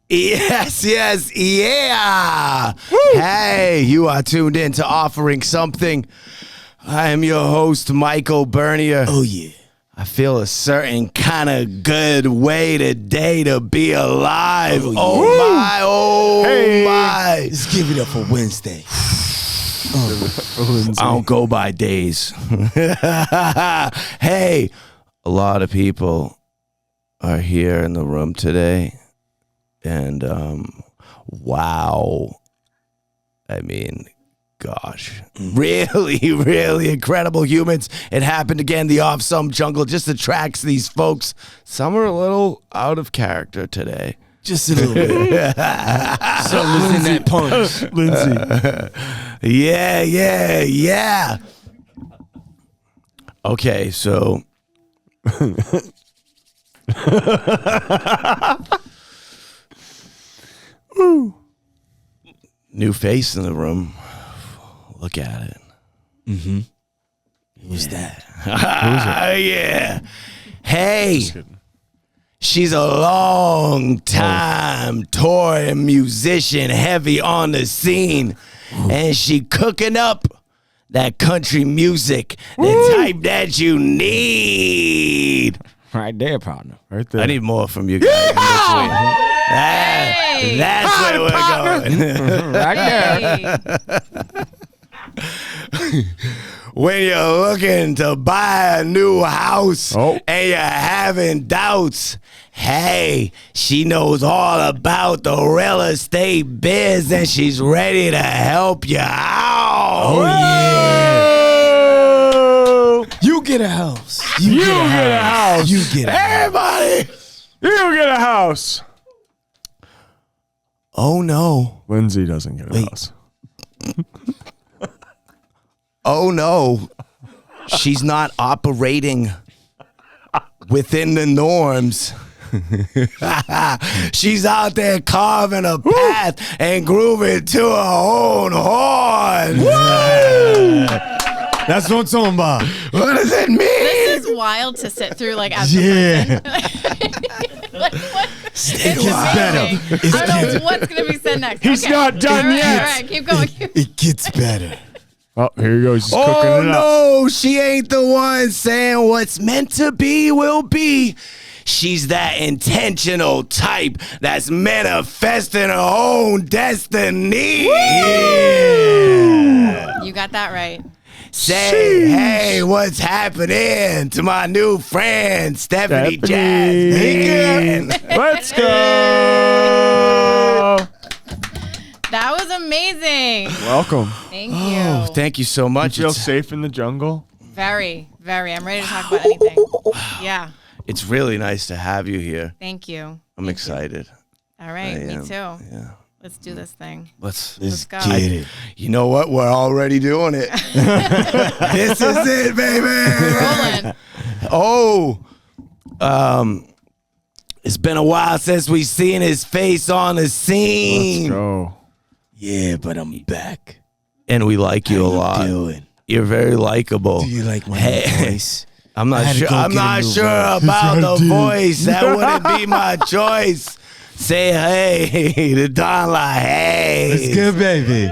Yes, yeah. Woo. Hey, you are tuned in to Offering Something. I am your host, Michael Bernier. Oh, yeah. I feel a certain kind of good way today to be alive. Oh my. Let's give it up for Wednesday. I don't go by days. Hey, a lot of people are here in the room today. And, wow. I mean, gosh, really, really incredible humans. It happened again. The Off Some Jungle just attracts these folks. Some are a little out of character today. Just a little bit. So listen that punch, Lindsay. Yeah. Okay, so. New face in the room. Look at it. Mm-hmm. Who's that? Yeah. Hey. She's a long time touring musician, heavy on the scene. And she cooking up that country music, the type that you need. Right there, partner. Right there. I need more from you guys. That's where we're going. Right there. When you're looking to buy a new house and you're having doubts, hey, she knows all about the real estate biz and she's ready to help you out. Oh, yeah. You get a house. You get a house. You get a house. Everybody. You get a house. Oh, no. Lindsay doesn't get a house. Oh, no. She's not operating within the norms. She's out there carving a path and grooving to her own horn. That's what I'm talking about. What does it mean? This is wild to sit through, like, as a person. Like, what? It gets better. I don't know what's going to be said next. He's not done yet. All right, keep going. It gets better. Oh, here he goes. He's cooking it up. No, she ain't the one saying what's meant to be will be. She's that intentional type that's manifesting her own destiny. Yeah. You got that right. Say, hey, what's happening to my new friend, Stefanie Jasmine? Let's go. That was amazing. Welcome. Thank you. Oh, thank you so much. You feel safe in the jungle? Very, very. I'm ready to talk about anything. Yeah. It's really nice to have you here. Thank you. I'm excited. All right. Me too. Yeah. Let's do this thing. Let's go. Get it. You know what? We're already doing it. This is it, baby. Rolling. It's been a while since we seen his face on the scene. Let's go. Yeah, but I'm back. And we like you a lot. How you doing? You're very likable. Do you like my voice? I'm not sure. I'm not sure about the voice. That wouldn't be my choice. Say hey to Don like hey. It's good, baby.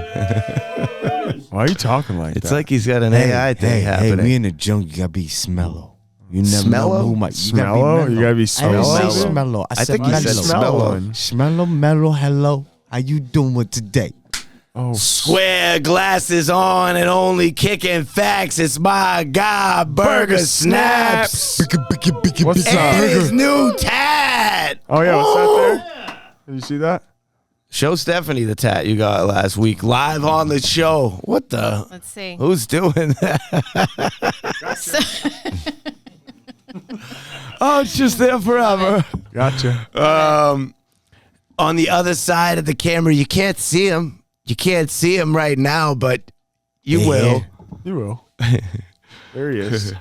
Why are you talking like that? It's like he's got an AI thing happening. Hey, we in the jungle. You gotta be smellow. You never Smellow? know who might. Smellow? You gotta be I didn't smellow. say smellow. I said think he said mellow. smellow. Mellow. Hello. How you doing today? Oh, Square glasses on and only kicking facts. It's my guy, Burger Snaps. What's And his up? new tat. Oh, yeah. What's that there? Did you see that? Show Stefanie the tat you got last week live on the show. What the? Let's see. Who's doing that? Oh, it's just there forever. Gotcha. On the other side of the camera, you can't see him. You can't see him right now, but you will. You will. There he is.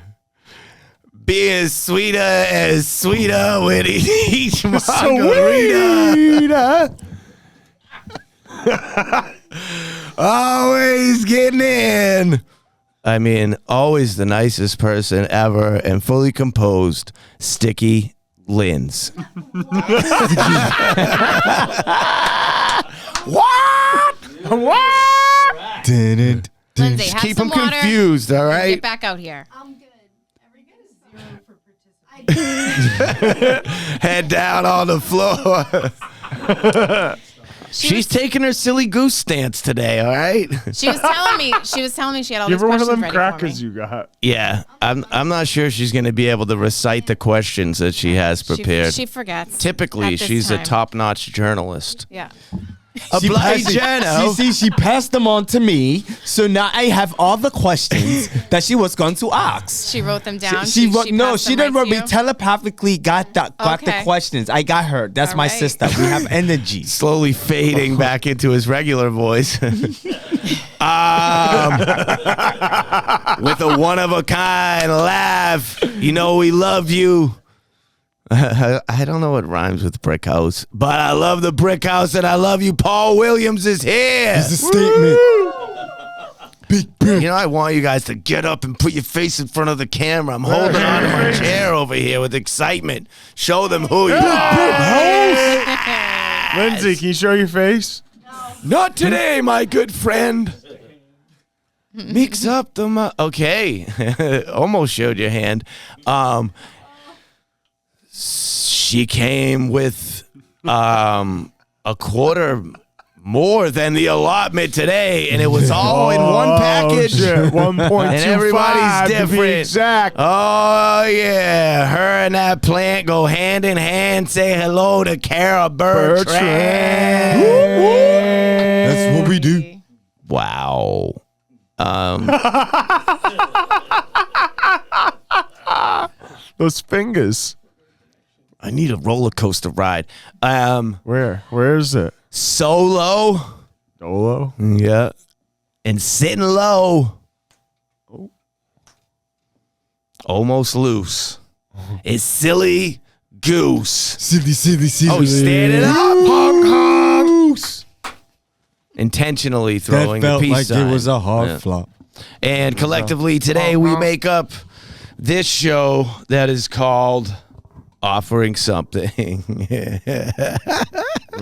Being sweeter and sweeter with each margarita. Always getting in. I mean, always the nicest person ever and fully composed. Sticky Linz. What? Lindsay, Just have keep some them water. confused, all Get right? back out here. I'm good. Every good is 0 for participation. Head down on the floor. She's taking her silly goose stance today, all right? She was telling me she had all Give these her one of questions them ready crackers for me. you got. Yeah, I'm not sure she's going to be able to recite the questions that she has prepared. She forgets. Typically, at this she's a time. top-notch journalist. Yeah. A blind journal. She passed them on to me, so now I have all the questions that she was going to ask. She wrote them down. She passed didn't them wrote right me. to you? Telepathically got the Okay. questions. I got her. That's All my right. sister. We have energy. Slowly fading back into his regular voice. With a one-of-a-kind laugh. You know we love you. I don't know what rhymes with brick house, but I love the brick house and I love you. Paul Williams is here. It's a statement. You know, I want you guys to get up and put your face in front of the camera. I'm holding on to my chair over here with excitement. Show them who you are. Lindsay, can you show your face? Not today, my good friend. Mix up the okay. Almost showed your hand. She came with a quarter more than the allotment today, and it was all in one package. Shit, 1.25 And everybody's to be different. exact. Oh yeah, her and that plant go hand in hand. Say hello to Kara Bertrand. That's what we do. Wow. Those fingers. I need a roller coaster ride. Where? Where is it? Solo. Dolo? Yeah. And sitting low. Almost loose. It's silly goose. Silly. Oh, he's standing up. Honk, honk. Intentionally That throwing the felt peace like sign. it was a hard Yeah. flop. And collectively today we make up this show that is called Offering Something.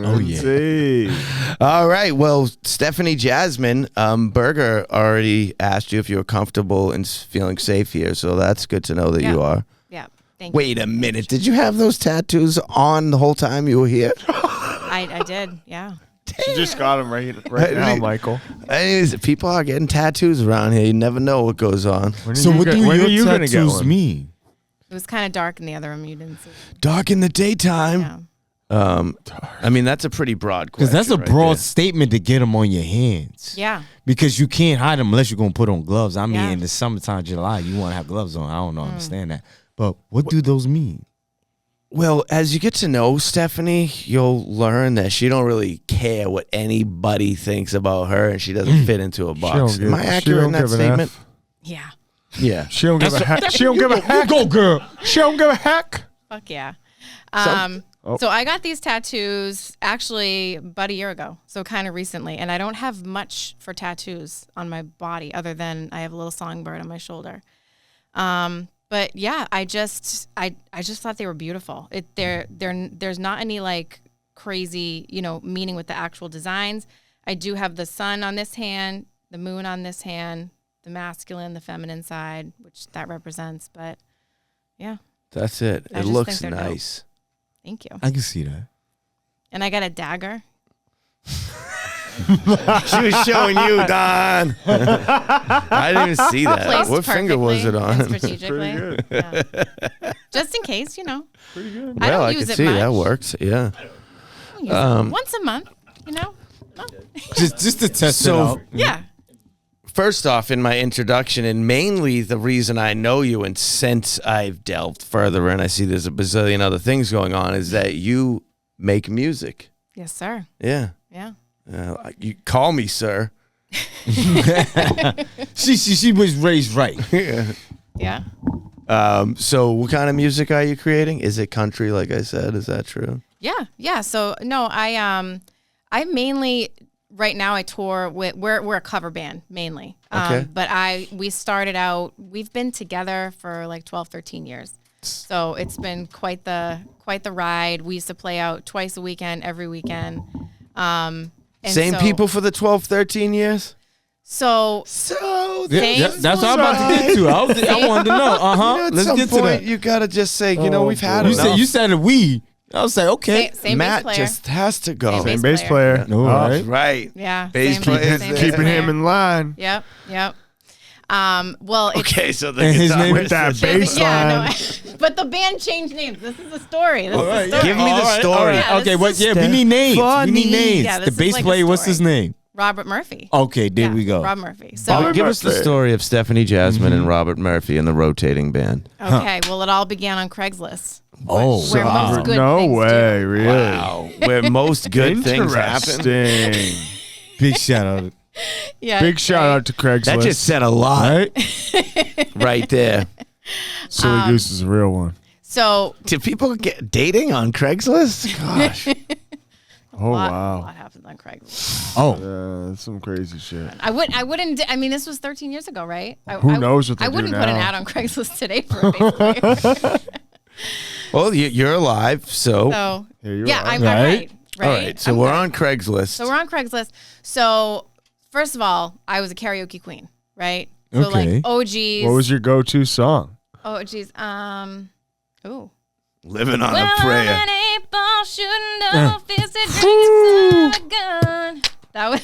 Oh yeah. See. All right. Well, Stefanie Jasmine, Berger already asked you if you were comfortable and feeling safe here, so that's good to know that Yeah. you are. Yeah. Thank you. Wait a minute. Did you have those tattoos on the whole time you were here? I did. Yeah. She just got him right now, Michael. Anyways, people are getting tattoos around here. You never know what goes on. So what do when are your you gonna get tattoos one? mean? It was kind of dark in the other room. You didn't see. Dark in the daytime. Yeah. I mean, that's a pretty broad question. Because that's a right broad there. statement to get them on your hands. Yeah. Because you can't hide them unless you're going to put on gloves. I mean, Yeah. in the summertime, July, you want to have gloves on. I don't know, understand that. But what do those mean? Well, as you get to know Stephanie, you'll learn that she don't really care what anybody thinks about her, and she doesn't fit into a box. don't Am I give- she accurate in don't that give an F. statement? Yeah. Yeah. She don't give a heck. She don't give a heck. Go, girl. She don't give a heck. Fuck yeah. Oh. So I got these tattoos actually about a year ago, so kind of recently, and I don't have much for tattoos on my body other than I have a little songbird on my shoulder. But yeah, I just thought they were beautiful. There's not any like crazy, meaning with the actual designs. I do have the sun on this hand, the moon on this hand, the masculine, the feminine side, which that represents. But yeah, That's it. I It just looks think they're dope. nice. thank you. I can see that. And I got a dagger. She was showing you, Don. I didn't even see that. Placed What finger was it perfectly and on? strategically. Pretty Yeah. Just in case, Pretty good. I Well, don't I use could it see much. that works. Yeah. I use it once a month, Just to test So- it out. Yeah. First off, in my introduction, and mainly the reason I know you, and since I've delved further in, I see there's a bazillion other things going on, is that you make music. Yes, sir. Yeah. Yeah. You call me sir. She was raised right. Yeah. So what kind of music are you creating? Is it country, like I said? Is that true? Yeah. Yeah. So no, I mainly right now I tour with we're a cover band mainly. Okay. But we started out, we've been together for like 12, 13 years. So it's been quite the ride. We used to play out twice a weekend, every weekend. And Same so- people for the 12, 13 years? So Yeah, Same that's what I'm about to get to. I wanted to know. At Let's some get to point, that. you gotta just say, we've had You enough. said we. I was like, okay. same Matt bass player. just has to go. Same Same bass player. All right. Right. Yeah. Bass same- player. same bass Keeping player. him in line. Yep. Well, it's, Okay, so the And his guitar- name where's is that the- bass yeah, no, but the band changed names. This is the story. This is the story. Give me the All right, story. all right. Yeah, Okay, this is we need names. We funny. need names. Yeah, the this is bass like a player, what's story. his name? Robert Murphy. Okay, there Yeah, we go. Rob Murphy. So Robert Give us the Murphy. story of Stefanie Jasmine and Robert Murphy and the rotating band. okay, well, it all began on Craigslist. Oh, Where most good No things way, do. really? Wow. Where most good things happen. Interesting. big shout out. Yeah, Big shout out to Craigslist. That just said a lot Right? right there. Silly Goose is a real one. So Do people get dating on Craigslist? Gosh. Oh, a wow. lot happens on Craigslist. Oh. That's some crazy shit. I wouldn't. I mean, this was 13 years ago, right? Who knows what they I do wouldn't put an now. ad on Craigslist today for a bass player. Well, you're alive, so. So Here you yeah, are. I'm Right? right. All right, so I'm we're good. on Craigslist. So we're on Craigslist. So first of all, I was a karaoke queen, right? So Okay. like OGs. What was your go-to song? OGs? Ooh. Living on Well, a prayer. I'm an 8-ball shooting up, fisted drinks and a gun. That was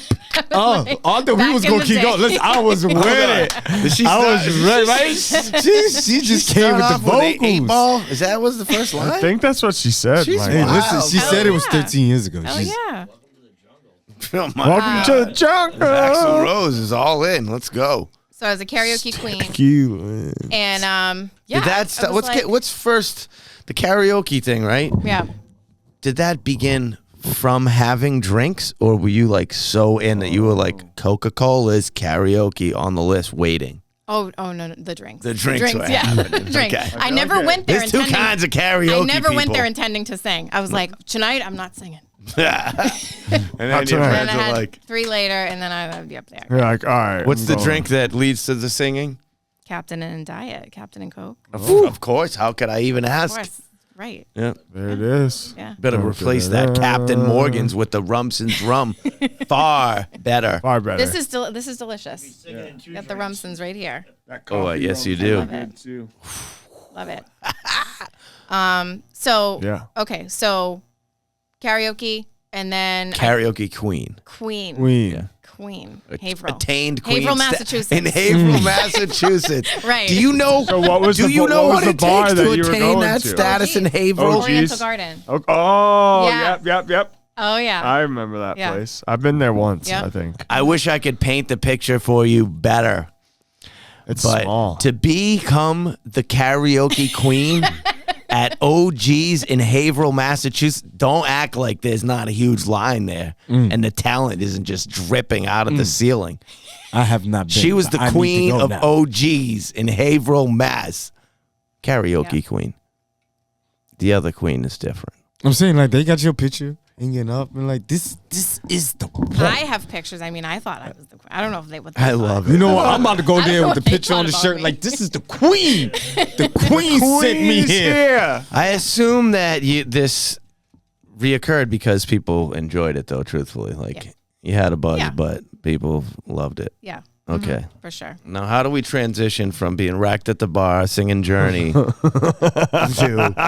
Oh, like I thought we back was in gonna the keep day. going. Listen, I was with it. Did she I start- was ready, right? She just came with the Start off with eight vocals. ball? Is that was the first line? I think that's what she said. She's Mike. Hey, Wow. listen, she Hell said it was yeah. 13 years ago. Oh She's- yeah. Oh my Welcome to the jungle. Axl Rose is all in. Let's go. So I was a karaoke queen, Cute. and yeah. Did that I start? was What's first? The karaoke thing, right? Yeah. Did that begin from having drinks, or were you like so in that you were like Coca-Cola's karaoke on the list waiting? Oh no, the drinks. The drinks were yeah, happening. drinks. Okay. I never went there There's two intending. kinds of karaoke I never went people. there intending to sing. I was like, tonight I'm not singing. and then Not your tonight. friends And then I are had like, 3 later, and then I would be up there. You're like, all right. "What's I'm the going. drink that leads to the singing?" Captain and Diet, Captain and Coke. Of course. How could I even Of ask? course, right? Yeah. There it is. Yeah. Better replace that Captain Morgan's with the Rumson's rum. Far better. Far better. This is delicious. Got the Rumsons right here. Oh, yes, you do. Love it. Love it. So Yeah. okay, so karaoke, and then Karaoke queen. Queen. Queen. Haverhill. Attained queen. Haverhill, Massachusetts. In Haverhill, Massachusetts. Right. Do you know? So what was do the, you what know was what the it bar takes that to you were attain going that to? status in Haverhill? Oh, Oriental geez. Garden. Oh, Yeah. yep. Oh yeah. I remember that Yeah. place. I've been there once, Yeah. I think. I wish I could paint the picture for you better. It's But small. to become the karaoke queen at OG's in Haverhill, Massachusetts, don't act like there's not a huge line there and the talent isn't just dripping out of the ceiling. I have not been. She was the but I need to queen go of now. OG's in Haverhill, Mass. Karaoke Yeah. queen. The other queen is different. I'm saying, like, they got your picture hanging up and like, this is the one. I have pictures. I mean, I thought I was the queen. I don't know if they would. I love it. You know what? I'm about to go I don't there know with the what they picture on the thought shirt. about Like, me. this is the queen. The queen sent me Queen's here. I assume that this reoccurred because people enjoyed it, though, truthfully. Like, Yeah. you had a buzz, Yeah. but people loved it. Yeah. Okay. For sure. Now, how do we transition from being wrecked at the bar, singing Journey, to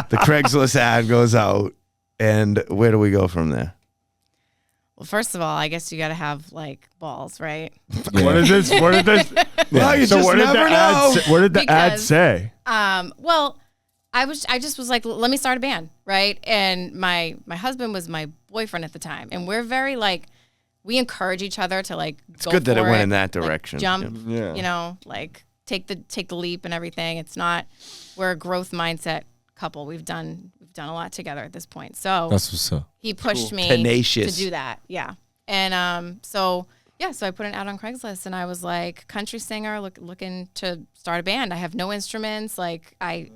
the Craigslist ad goes out, and where do we go from there? Well, first of all, I guess you got to have like balls, right? What is this? What did this? Well, you so just what did never the ad know. say? What did the ad Because- say? Well, I just was like, let me start a band, right? And my husband was my boyfriend at the time, and we're very like, we encourage each other to like. It's good that it went in that direction. Like, jump, Yeah. you know, like take the leap and everything. It's not, we're a growth mindset couple. We've done a lot together at this point. So That's what's up. he pushed me Tenacious. to do that. Yeah. And so I put an ad on Craigslist, and I was like, country singer looking to start a band. I have no instruments. Like I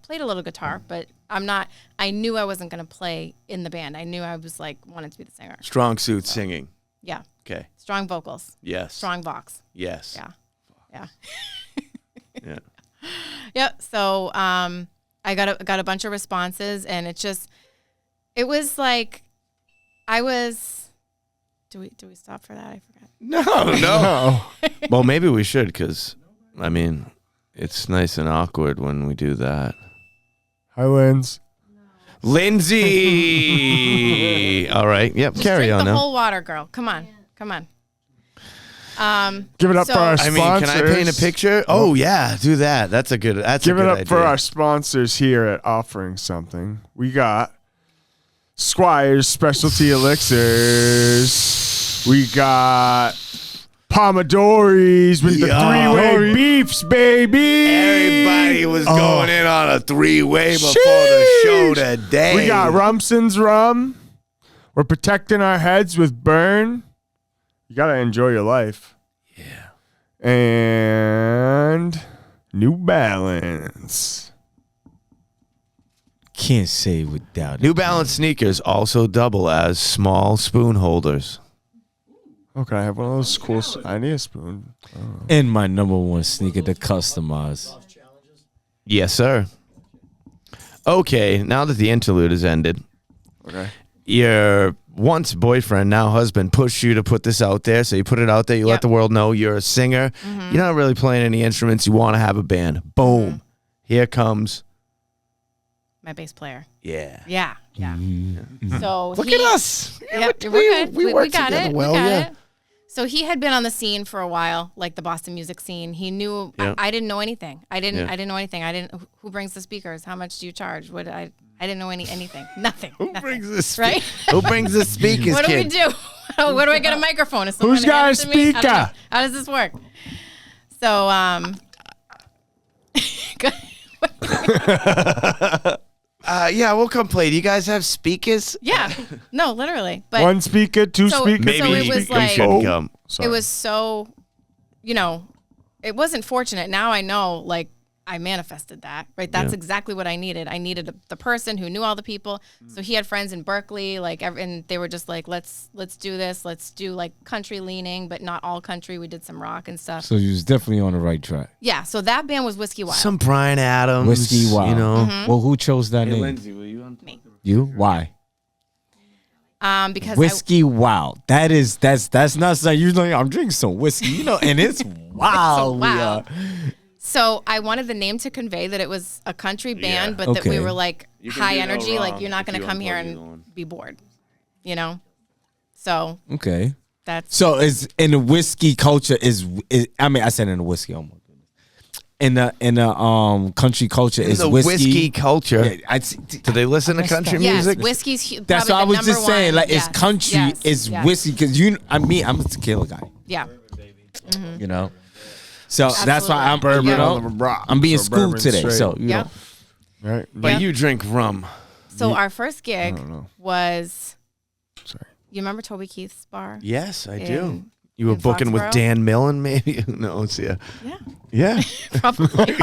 played a little guitar, but I knew I wasn't going to play in the band. I knew I was like wanted to be the singer. Strong suit singing. Yeah. Okay. Strong vocals, Yes. strong vox. Yes. Yeah. Yeah. Yeah. Yep. So, I got a bunch of responses, and it was like I was. Do we stop for that? I forgot. No. Well, maybe we should, because I mean, it's nice and awkward when we do that. Hi, Linz. Lindsay. All right. Yep. Carry Drink on the now. whole water, girl. Come on. Give it up for our I sponsors. mean, can I paint a picture? Oh yeah, do that. That's a good Give it up idea. for our sponsors here at Offering Something. We got Squire's Specialty Elixirs. We got Pomodori's with the three-way beefs, baby. Everybody was going in on a three-way before the show today. We got Rumson's Rum. We're protecting our heads with Burn. You got to enjoy your life. Yeah. And New Balance. Can't say without it. New Balance sneakers also double as small spoon holders. Oh, can I have one of those cool? I need a spoon. And my number one sneaker to customize. Yes, sir. Okay, now that the interlude has ended, Okay. your once boyfriend, now husband, pushed you to put this out there. So you put it out there. You let Yep. the world know you're a singer. You're not really playing any instruments. You want to have a band. Boom. Here comes. My bass player. Yeah. Yeah. So Look at us. Yep, we we're good. we work got together it. well, we got yeah. it. So he had been on the scene for a while, like the Boston music scene. He knew Yeah. I didn't know anything. I didn't know anything. Who brings the speakers? How much do you charge? I didn't know anything. Nothing. Who Nothing. brings the Right? Who brings the speakers, What do we kid? do? Where do I get a microphone? Is someone Who's got hand a it to me? I don't know. speaker? How does this work? So Yeah, we'll come play. Do you guys have speakers? yeah. No, literally. But One speaker, two So- speakers. Maybe So it you was should like- come. Sorry. it was so, it wasn't fortunate. Now I know, like, I manifested that, right? That's Yeah. exactly what I needed. I needed the person who knew all the people. So he had friends in Berkeley, like, and they were just like, let's do this. Let's do like country leaning, but not all country. We did some rock and stuff. So you was definitely on the right track. Yeah. So that band was Whiskey Wild. Some Bryan Adams. Whiskey Wild. You know. Well, who chose that name? will you on? Me. You? Why? Because Whiskey Wild. That's not something usually I'm drinking some whiskey, and it's wild. wild. So I wanted the name to convey that it was a country band, but that we Okay. were like You can high do no energy. Like wrong you're not if going to you come here unplug and either one. be bored, So Okay. that's So is in the whiskey culture I said in the whiskey, oh my goodness. In the country culture is the whiskey culture. Yeah, Do they listen to country yes, music? whiskey's that's probably what I was the just number saying. one. Like Yes, it's country, yes, it's yes. whiskey because I'm a tequila guy. Yeah. So that's why I'm Absolutely. you know, on the rocks, I'm being so schooled bourbon today. straight. So Yeah. Right. But Yeah. you drink rum. So our first gig know. was. Sorry. You remember Toby Keith's bar? Yes, I In- do. You were in booking with Foxborough? Dan Millen, maybe? Who knows? Yeah. Yeah. Yeah. Probably.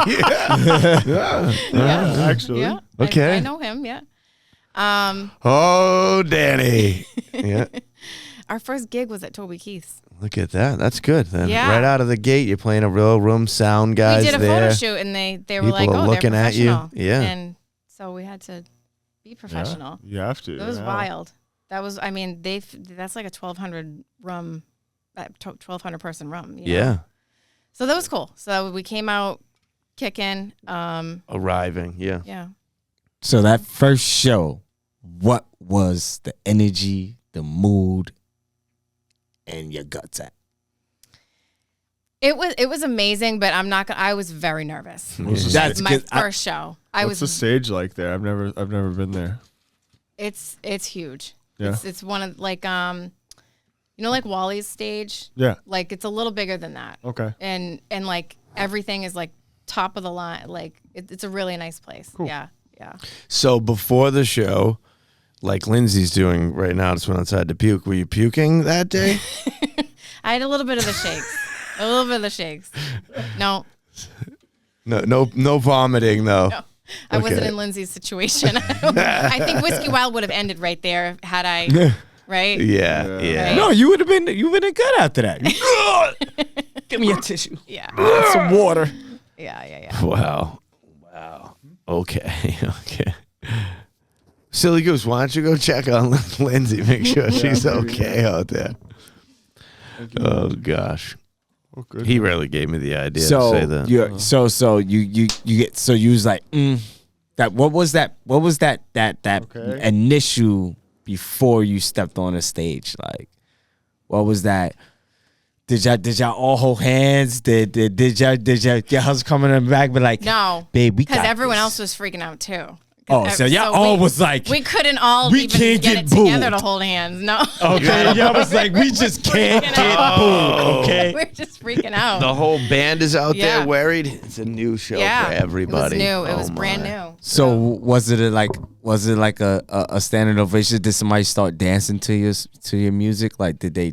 Yeah, actually. Yeah. Okay. I know him. Yeah. Oh, Danny. Yeah. Our first gig was at Toby Keith's. Look at that. That's good. Then Yeah. right out of the gate, you're playing a real room sound, guys. We did a there. photo shoot, and they were People like, are "Oh, looking they're at you." professional." Yeah. And so we had to be professional. You have to. It was yeah. wild. That was, I mean, that's like a 1,200 rum, 1,200 person rum. Yeah. So that was cool. So we came out kicking. Arriving. Yeah. Yeah. So that first show, what was the energy, the mood, and your guts at? It was amazing, but I'm not gonna. I was very nervous. That's My good. first show. What's the stage like there? I've never been there. It's huge. Yeah. It's one of like like Wally's stage. Yeah. Like it's a little bigger than that. Okay. And like everything is like top of the line. Like it's a really nice place. Cool. Yeah. Yeah. So before the show, like Lindsay's doing right now, just went outside to puke. Were you puking that day? I had a little bit of the shakes. A little bit of the shakes. No. No vomiting though. No. I wasn't in Lindsay's situation. I think Whiskey Wild would have ended right there had I, right? Yeah. Yeah. No, you would have been good after that. Give me a tissue. Yeah. Some water. Yeah. Wow. Okay. Okay. Silly Goose, why don't you go check on Lindsay? Make sure she's okay out there. Oh gosh. Oh, good. He really gave me the idea to say that. You was like, that what was that Okay. initial before you stepped on the stage? Like, what was that? Did y'all all hold hands? Did your husband coming in the back be like, No, babe, we because got everyone this. else was freaking out too. Oh, so y'all all was like, we couldn't all we even can't get get it together booed. to hold hands. No, okay, y'all was like, we just can't Freaking get out. booed. Okay. we're just freaking out. The whole band is out Yeah. there worried. It's a new show yeah, for everybody. It was new. It Oh, was brand my. new. So was it like a standing ovation? Did somebody start dancing to your music? Like did they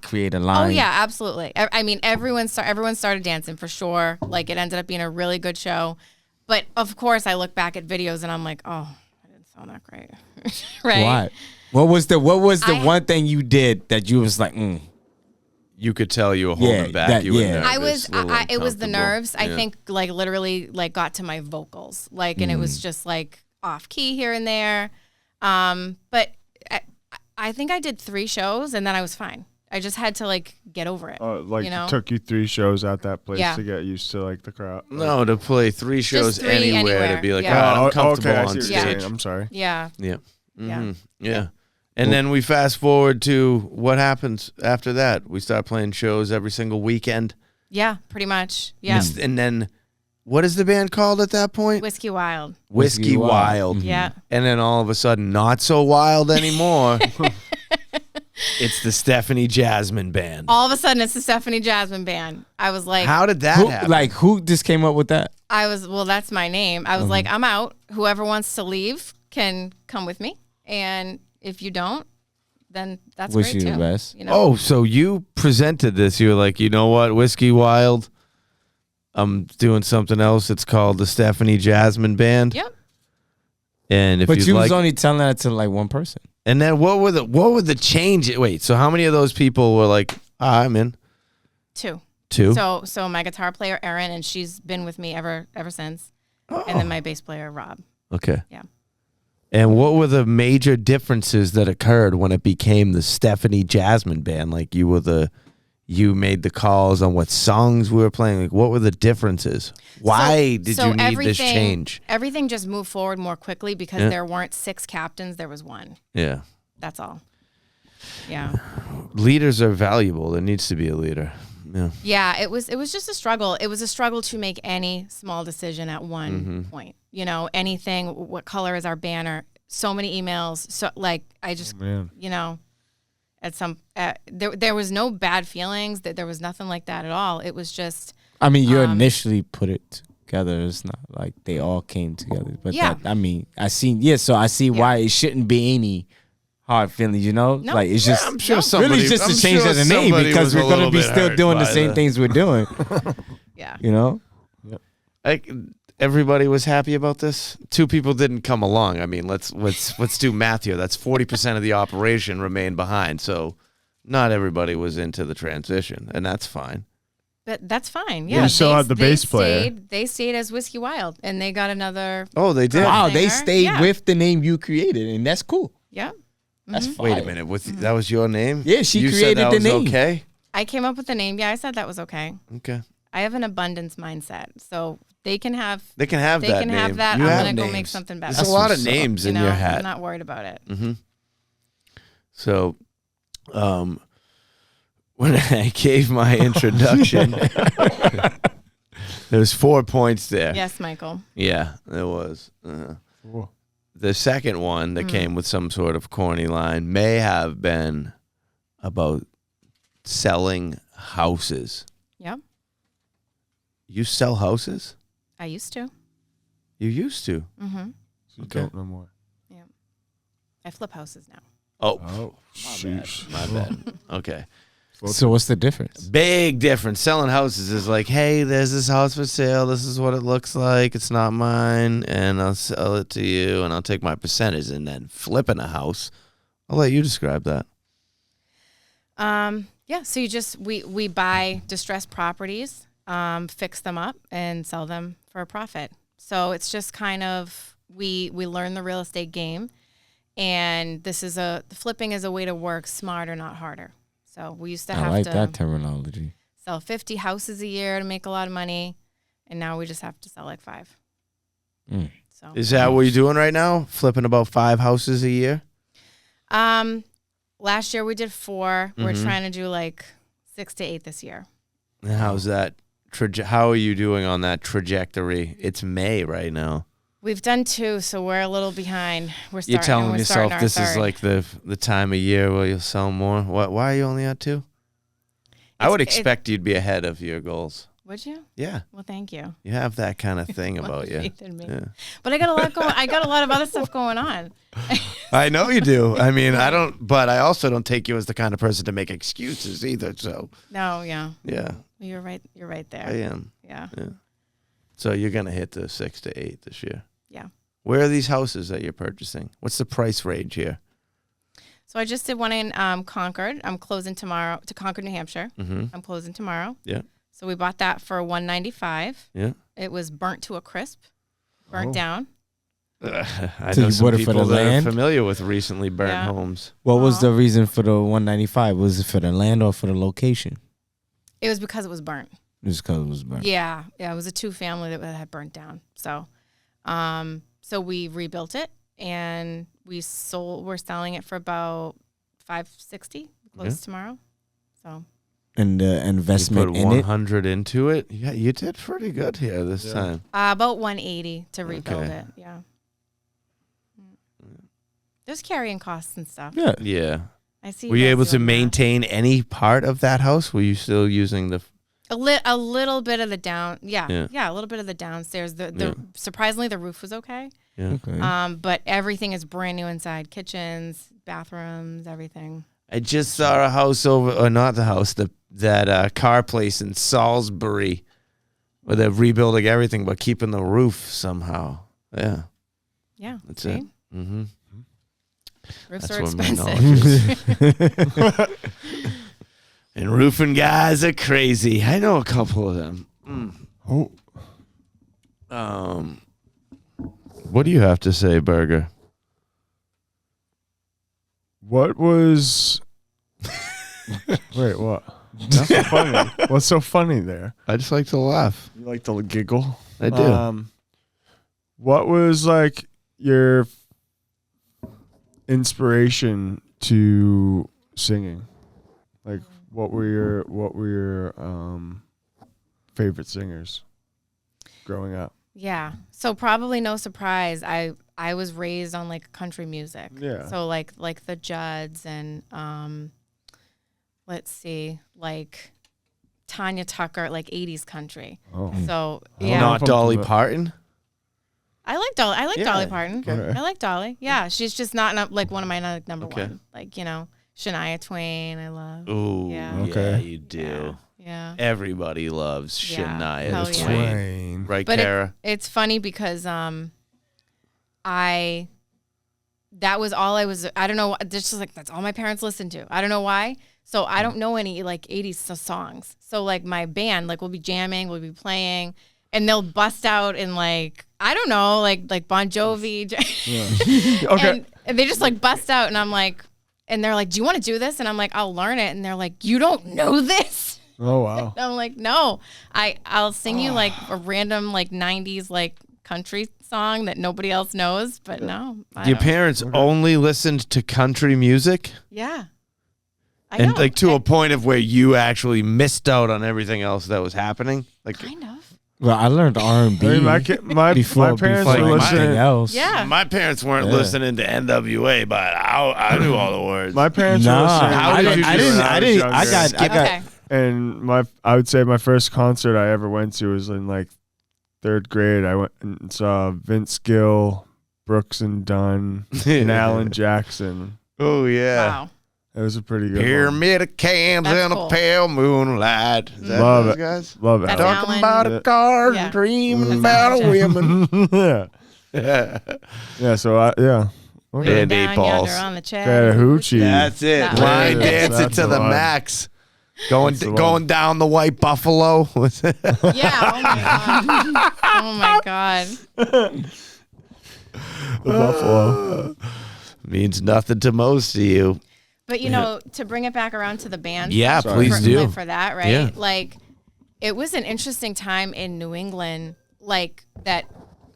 create a line? Oh yeah, absolutely. I mean, everyone started dancing for sure. Like it ended up being a really good show. But of course, I look back at videos and I'm like, oh, I didn't sound that great, right? Why? What was the I- one thing you did that you was like, You could tell you were holding Yeah, back. that- You were yeah. nervous, I was. a little It was the uncomfortable. nerves. I Yeah. think like literally like got to my vocals like, and it was just like off key here and there. But I think I did 3 shows and then I was fine. I just had to like get over it. Like you know? it took you 3 shows at that place Yeah. to get used to like the crowd. No, to play 3 shows 3 anywhere to be like, yeah. oh, I'm comfortable okay, I see on what you're stage. saying. I'm sorry. Yeah. Yeah. Yeah. Mhm. Yeah. And then we fast forward to what happens after that. We start playing shows every single weekend. Yeah. Pretty much. Yeah. And then what is the band called at that point? Whiskey Wild. Whiskey Wild. Yeah. And then all of a sudden, not so wild anymore. It's the Stefanie Jasmine Band. All of a sudden, it's the Stefanie Jasmine Band. I was like, How did that happen? who just came up with that? well, that's my name. I was like, I'm out. Whoever wants to leave can come with me. And if you don't, then that's Wish great you too. the best. You know? Oh, so you presented this. You were like, you know what, Whiskey Wild, I'm doing something else. It's called the Stefanie Jasmine Band. Yep. And if But you'd you like, was only telling that to like one person. and then what were the change? Wait, so how many of those people were like, I'm in? 2. 2. So my guitar player Erin, and she's been with me ever since. And then my bass player Rob. Okay. Yeah. And what were the major differences that occurred when it became the Stefanie Jasmine Band? Like you made the calls on what songs we were playing. Like what were the differences? Why did you need this change? Everything just moved forward more quickly because Yeah. there weren't 6 captains. There was 1. Yeah. That's all. Yeah. Leaders are valuable. There needs to be a leader. Yeah. Yeah, it was just a struggle. It was a struggle to make any small decision at one point. You know, anything, what color is our banner? So many emails. So like I just Man. you know, there was no bad feelings, that there was nothing like that at all. It was just I mean, you initially put it together. It's not like they all came together. But Yeah. I see why it shouldn't be any hard feelings, you know? No. Like it's just I'm sure really somebody. it's just I'm to change sure of the name somebody because was a we're gonna little be bit still hurt doing the by same that. things we're doing. yeah. You know? Like everybody was happy about this. 2 people didn't come along. I mean, let's do math here. That's 40% of the operation remained behind. So not everybody was into the transition, and that's fine. But that's fine. You Yeah. still had the bass player. They stayed as Whiskey Wild, and they got another. Oh, they did. Wow, they Singer? stayed Yeah. with the name you created, and that's cool. Yeah. That's fine. Wait a minute. That was your name? Yeah, she you created said that the was name. Okay. I came up with the name. Yeah, I said that was okay. Okay. I have an abundance mindset, so they can have. They can have They that can name. have that. You I'm have gonna go names. make something better. There's a lot of what's up. names You in know, your I'm hat. not worried about it. So, when I gave my introduction, there's 4 points there. Yes, Michael. Yeah, there was. Cool. The second one that came with some sort of corny line may have been about selling houses. Yep. You sell houses? I used to. You used to. Mm-hmm. So you Okay. don't know more. I flip houses now. Oh, Oh, sheesh. my bad. Okay. So what's the difference? Big difference. Selling houses is like, hey, there's this house for sale. This is what it looks like. It's not mine, and I'll sell it to you, and I'll take my percentage. And then flipping a house, I'll let you describe that. Yeah. So you just we buy distressed properties, fix them up, and sell them for a profit. So it's just kind of we learn the real estate game, and flipping is a way to work smarter, not harder. So we used to I have like to that terminology. sell 50 houses a year to make a lot of money, and now we just have to sell like 5. Mm. So Is that what you're doing right now? Flipping about 5 houses a year? last year we did 4. We're trying to do like 6 to 8 this year. And how's that? How are you doing on that trajectory? It's May right now. We've done 2, so we're a little behind. You're telling we're yourself starting our this is third. like the time of year where you'll sell more. Why are you only at 2? I would expect you'd be ahead of your goals. Would you? Yeah, Well, thank you. you have that kind of thing Well, about you. faith in me. Yeah. But I got a lot going. I got a lot of other stuff going on. I know you do. I mean, I don't, but I also don't take you as the kind of person to make excuses either. So No, yeah, yeah, you're right. You're right there. I am. Yeah, Yeah. So you're gonna hit the 6 to 8 this year. yeah. Where are these houses that you're purchasing? What's the price range here? So I just did one in Concord. I'm closing tomorrow to Concord, New Hampshire. Mm-hmm. I'm closing tomorrow. Yeah. So we bought that for $195. Yeah. It was burnt to a crisp, burnt Oh. down. I So know you some bought it for people the that land? are familiar with recently burnt Yeah. homes. What was Aw. the reason for the 195? Was it for the land or for the location? It was because it was burnt. Just because it was burnt. Yeah, it was a 2-family that had burnt down. So, so we rebuilt it and we're selling it for about $560. Close tomorrow. So And the You investment put in it? 100 into it. Yeah, you did pretty good here this time. about $180 to rebuild Okay. it. Yeah. There's carrying costs and stuff. Yeah. Yeah. I see. Were you guys able to doing that. maintain any part of that house? Were you still using the? A little bit of the down, yeah, a little bit of the downstairs. The surprisingly the roof was okay. Yeah. Okay. But everything is brand new inside, kitchens, bathrooms, everything. I just saw a house or not the house, that car place in Salisbury, where they're rebuilding everything but keeping the roof somehow. Yeah, Yeah, that's see? it. Mm-hmm. Roofs That's are what my expensive. knowledge is. And roofing guys are crazy. I know a couple of them. Oh, What do you have to say, Burger? what was? Wait, what? That's so funny. What's so funny there? I just like to laugh. You like to giggle? I do. What was like your inspiration to singing? Like, what were your favorite singers growing up? Yeah. So probably no surprise. I was raised on like country music. Yeah. So like the Judds and let's see, like Tanya Tucker, like 80s country. Oh, So don't yeah. know. Not Dolly Parton. I like Dolly. I like Yeah, Dolly Parton. okay. I like Dolly. Yeah, she's just not like one of my number Okay. one. Like Shania Twain. I love. Ooh, Yeah. Okay. yeah, you do. Yeah. Everybody loves Yeah. Shania Hell yeah. Twain. Right, But Kara? it's funny because that was all I was. I don't know. Just like that's all my parents listened to. I don't know why. So I don't know any like 80s songs. So like my band, like we'll be jamming, we'll be playing, and they'll bust out in like I don't know, like Bon Jovi. Okay. And they just like bust out, and I'm like, and they're like, "Do you want to do this?" And I'm like, "I'll learn it." And they're like, "You don't know this?" Oh wow. And I'm like, "No, I'll sing you like a random like 90s like country song that nobody else knows." But no, I Your don't. parents only listened to country music? Yeah. I And know. like to a point of where you actually missed out on everything else that was happening? Like kind of. Well, I learned R&B I mean, my before parents before were anything listening. else. Yeah. my parents weren't Yeah. listening to NWA, but I knew all the words. My parents were Nah, listening. How I did didn't. you I do didn't. it? I didn't. I Younger. got. Okay. And I would say my first concert I ever went to was in like 3rd grade. I went and saw Vince Gill, Brooks and Dunn, and Alan Jackson. Oh yeah. Wow. It was a pretty good one. Pyramid of cans That's in cool. a pale moonlight. Is that Love those it. guys? Love it. That's Talking Alan. about Yeah. a car Yeah. and dreaming That's about a Alan women. yeah. Yeah, so yeah. Okay. And eight Down balls. yonder on the chair. Chattahoochee. That's it. That Line one. dancing That's to the the one. max. Going That's the one. going down the White Buffalo. Yeah. Oh my God. Oh my God. Buffalo. Means nothing to most of you. But you know, to bring it back around to the band. Yeah, stuff please for, do. like, for that, right? Yeah. Like, it was an interesting time in New England, like that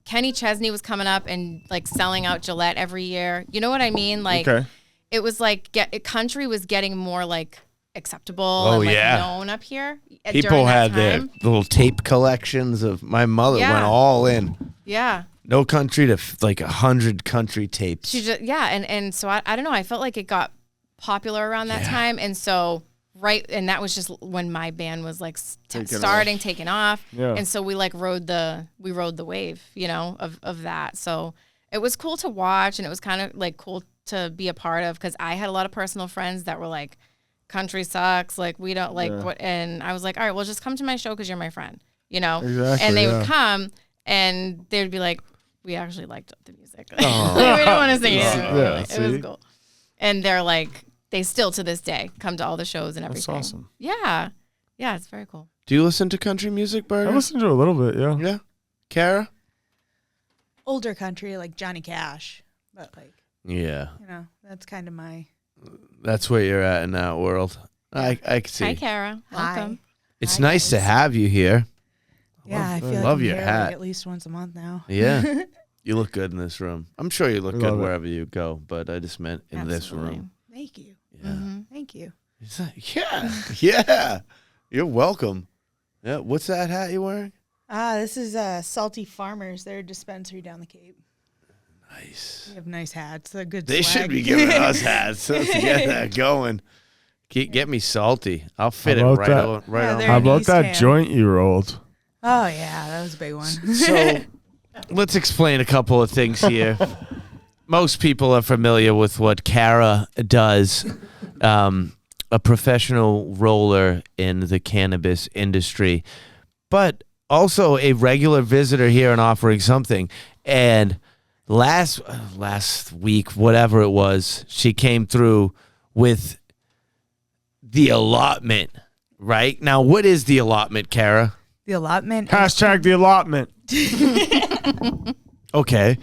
Kenny Chesney was coming up and like selling out Gillette every year. You know what I mean? Like, it was like country was getting more like acceptable and like known up here. People had their little tape collections of. My mother went all in. Yeah. No country to like 100 country tapes. She just and so I don't know. I felt like it got popular around that time, and so and that was just when my band was like taking off, and so we like rode the wave, you know, of that. So it was cool to watch, and it was kind of like cool to be a part of because I had a lot of personal friends that were like, country sucks, like we don't like what, and I was like, all right, well just come to my show because you're my friend, you know. Exactly, and they would come and they'd be like, we actually liked the music. We don't want to sing it. It was cool. And they're like, they still to this day come to all the shows and everything. That's awesome. Yeah. Yeah, it's very cool. Do you listen to country music, Berger? I listen to a little bit, yeah. Yeah. Kara? Older country like Johnny Cash, but like, Yeah. you know, that's kind of my. That's where you're at in that world. I can see. Hi, Kara. Welcome. Hi. It's Hi, nice to guys. have you here. Yeah, I feel like love I'm your here, hat. like, at least once a month now. Yeah. You look good in this room. I'm sure you look I good love it. wherever you go, but I just meant in this Absolutely. room. Thank you. Yeah. Thank you. Is that- yeah. You're welcome. Yeah. What's that hat you're wearing? This is Salty Farmers. They're a dispensary down the Cape. Nice. They have nice hats. They're good. They swag. should be giving us hats to get that going. Get me salty. I'll fit it How about right that? on. Right Yeah, on. they're How an about East that Ham. joint you rolled? Oh yeah, that was a big one. So let's explain a couple of things here. Most people are familiar with what Kara does, a professional roller in the cannabis industry, but also a regular visitor here and offering something. And last week, whatever it was, she came through with the allotment. Right now, what is the allotment, Kara? The allotment. Hashtag the allotment. Okay.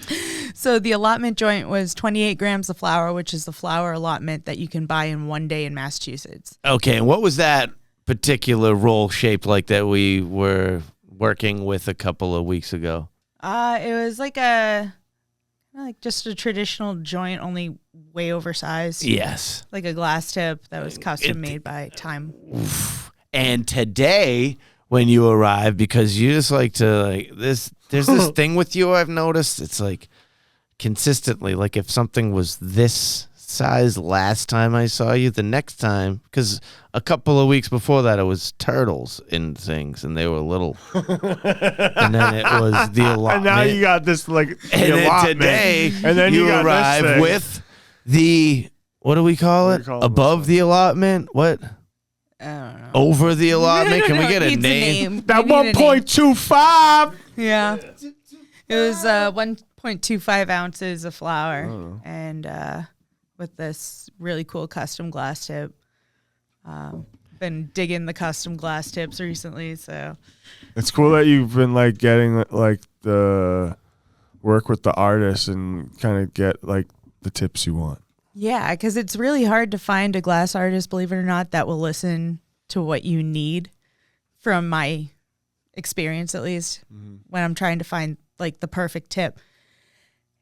So the allotment joint was 28 grams of flour, which is the flour allotment that you can buy in one day in Massachusetts. Okay, and what was that particular roll shaped like that we were working with a couple of weeks ago? It was like just a traditional joint, only way oversized. Yes. Like a glass tip that was custom made by Time. And today, when you arrived, because you just like to there's this thing with you I've noticed. It's like consistently, like if something was this size last time I saw you, the next time, because a couple of weeks before that it was turtles in things and they were little. And then it was the allotment. And now you got this like the and then allotment. today And then you got arrive this thing. with the, what do we call What do it? we call Above this the allotment? What? I don't know. Over the allotment? Can we get a Needs name? That We need a name. 1.25. Yeah. It was 1.25 ounces of flour and with this really cool custom glass tip. Been digging the custom glass tips recently, so It's cool that you've been like getting like the work with the artists and kind of get like the tips you want. yeah, because it's really hard to find a glass artist, believe it or not, that will listen to what you need. From my experience, at least, when I'm trying to find like the perfect tip.